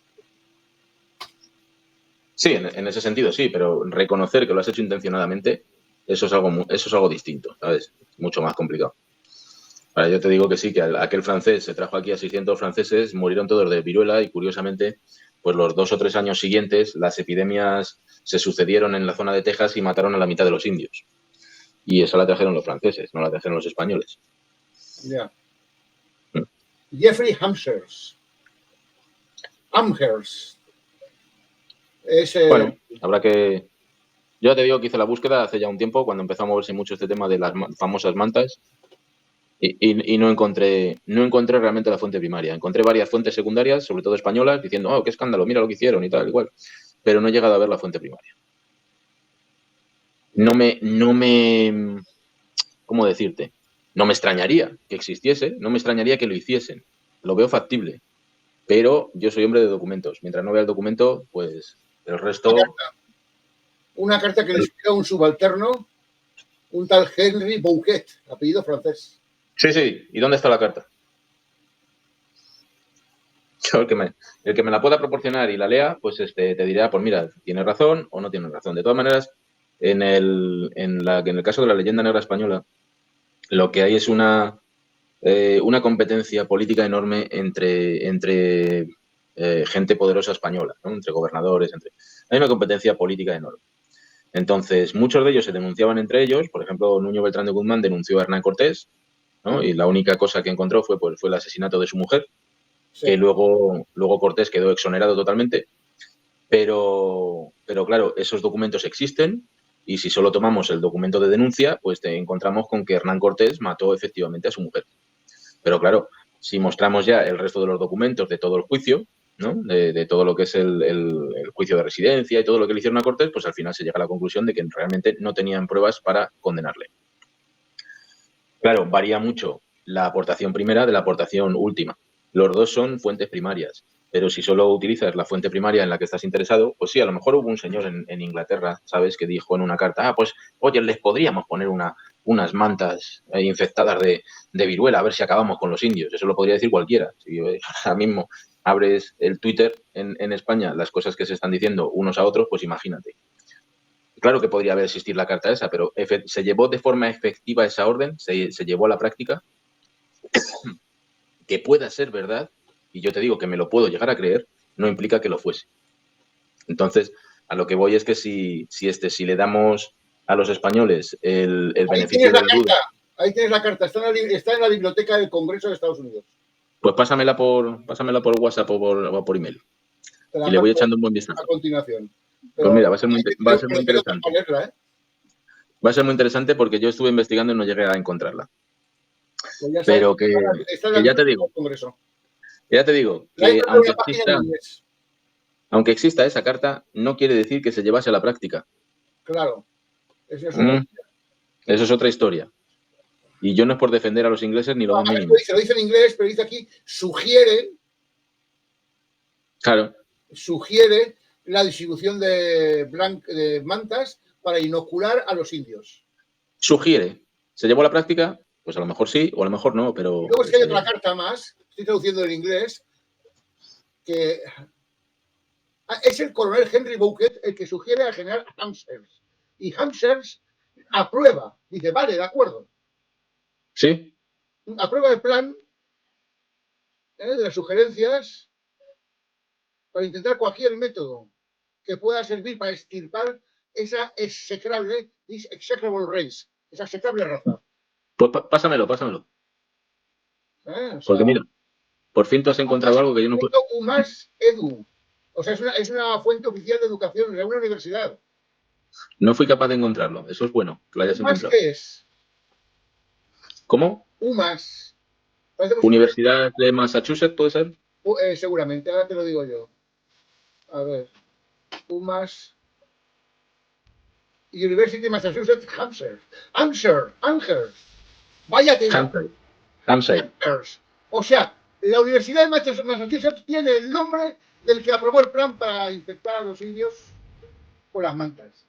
C: Sí, en ese sentido sí, pero reconocer que lo has hecho intencionadamente, eso es algo distinto, ¿sabes? Mucho más complicado. Ahora, yo te digo que sí, que aquel francés se trajo aquí a 600 franceses, murieron todos de viruela y curiosamente, pues los 2 o 3 años siguientes las epidemias se sucedieron en la zona de Texas y mataron a la mitad de los indios. Y esa la trajeron los franceses, no la trajeron los españoles.
A: Ya. Yeah. Jeffrey Amherst.
C: Bueno, habrá que... Yo te digo que hice la búsqueda hace ya un tiempo, cuando empezó a moverse mucho este tema de las famosas mantas, y no encontré realmente la fuente primaria. Encontré varias fuentes secundarias, sobre todo españolas, diciendo, oh, qué escándalo, mira lo que hicieron y tal, igual. Pero no he llegado a ver la fuente primaria. No me... ¿Cómo decirte? No me extrañaría que existiese, no me extrañaría que lo hiciesen. Lo veo factible. Pero yo soy hombre de documentos. Mientras no vea el documento, pues el resto...
A: Una carta que le escribió un subalterno, un tal Henry Bouquet, apellido francés.
C: Sí. ¿Y dónde está la carta? Yo, el que me la pueda proporcionar y la lea, pues te dirá, pues mira, tiene razón o no tiene razón. De todas maneras, en el caso de la leyenda negra española, lo que hay es una competencia política enorme entre gente poderosa española, ¿no? Entre gobernadores, hay una competencia política enorme. Entonces, muchos de ellos se denunciaban entre ellos. Por ejemplo, Nuño Beltrán de Guzmán denunció a Hernán Cortés, ¿no? Y la única cosa que encontró fue el asesinato de su mujer, sí. Que luego Cortés quedó exonerado totalmente. Pero claro, esos documentos existen y si solo tomamos el documento de denuncia, pues te encontramos con que Hernán Cortés mató efectivamente a su mujer. Pero claro, si mostramos ya el resto de los documentos de todo el juicio, ¿no? De todo lo que es el juicio de residencia y todo lo que le hicieron a Cortés, pues al final se llega a la conclusión de que realmente no tenían pruebas para condenarle. Claro, varía mucho la aportación primera de la aportación última. Los dos son fuentes primarias. Pero si solo utilizas la fuente primaria en la que estás interesado, pues sí, a lo mejor hubo un señor en Inglaterra, ¿sabes?, que dijo en una carta, pues, oye, les podríamos poner unas mantas infectadas de viruela, a ver si acabamos con los indios. Eso lo podría decir cualquiera. Si ahora mismo abres el Twitter en España, las cosas que se están diciendo unos a otros, pues imagínate. Claro que podría haber existido la carta esa, pero ¿se llevó de forma efectiva esa orden? ¿Se llevó a la práctica? Que pueda ser verdad, y yo te digo que me lo puedo llegar a creer, no implica que lo fuese. Entonces, a lo que voy es que si le damos a los españoles el beneficio de la duda...
A: Ahí tienes la carta, está en la biblioteca del Congreso de Estados Unidos.
C: Pues pásamela por WhatsApp o por email. Y le voy echando un buen vistazo.
A: A continuación.
C: Pues mira, va a ser muy interesante.
A: Leerla, ¿eh?
C: Va a ser muy interesante porque yo estuve investigando y no llegué a encontrarla.
A: Pues ya
C: pero que ya te digo, que aunque exista esa carta, no quiere decir que se llevase a la práctica.
A: Claro. Eso
C: es otra historia. Y yo no es por defender a los ingleses ni lo más mínimo.
A: Lo dice en inglés, pero dice aquí, sugiere la distribución de mantas para inocular a los indios.
C: Sugiere. ¿Se llevó a la práctica? Pues a lo mejor sí, o a lo mejor no, pero...
A: Luego es que hay otra carta más, estoy traduciendo en inglés, que es el coronel Henry Bouquet el que sugiere al general Amherst. Y Amherst aprueba, dice, vale, de acuerdo.
C: Sí.
A: Aprueba el plan de las sugerencias para intentar cualquier método que pueda servir para extirpar esa execrable race, esa execrable raza.
C: Pues pásamelo. Porque mira, por fin tú has encontrado algo que yo no puedo...
A: UMass Edu. O sea, es una fuente oficial de educación de una universidad.
C: No fui capaz de encontrarlo. Eso es bueno, que lo hayas encontrado.
A: ¿Qué es?
C: ¿Cómo?
A: UMass.
C: ¿Universidad de Massachusetts, puede ser?
A: Seguramente, ahora te lo digo yo. A ver. UMass. University of Massachusetts, Amherst. Vaya tela.
C: Amherst.
A: O sea, la Universidad de Massachusetts tiene el nombre del que aprobó el plan para infectar a los indios con las mantas.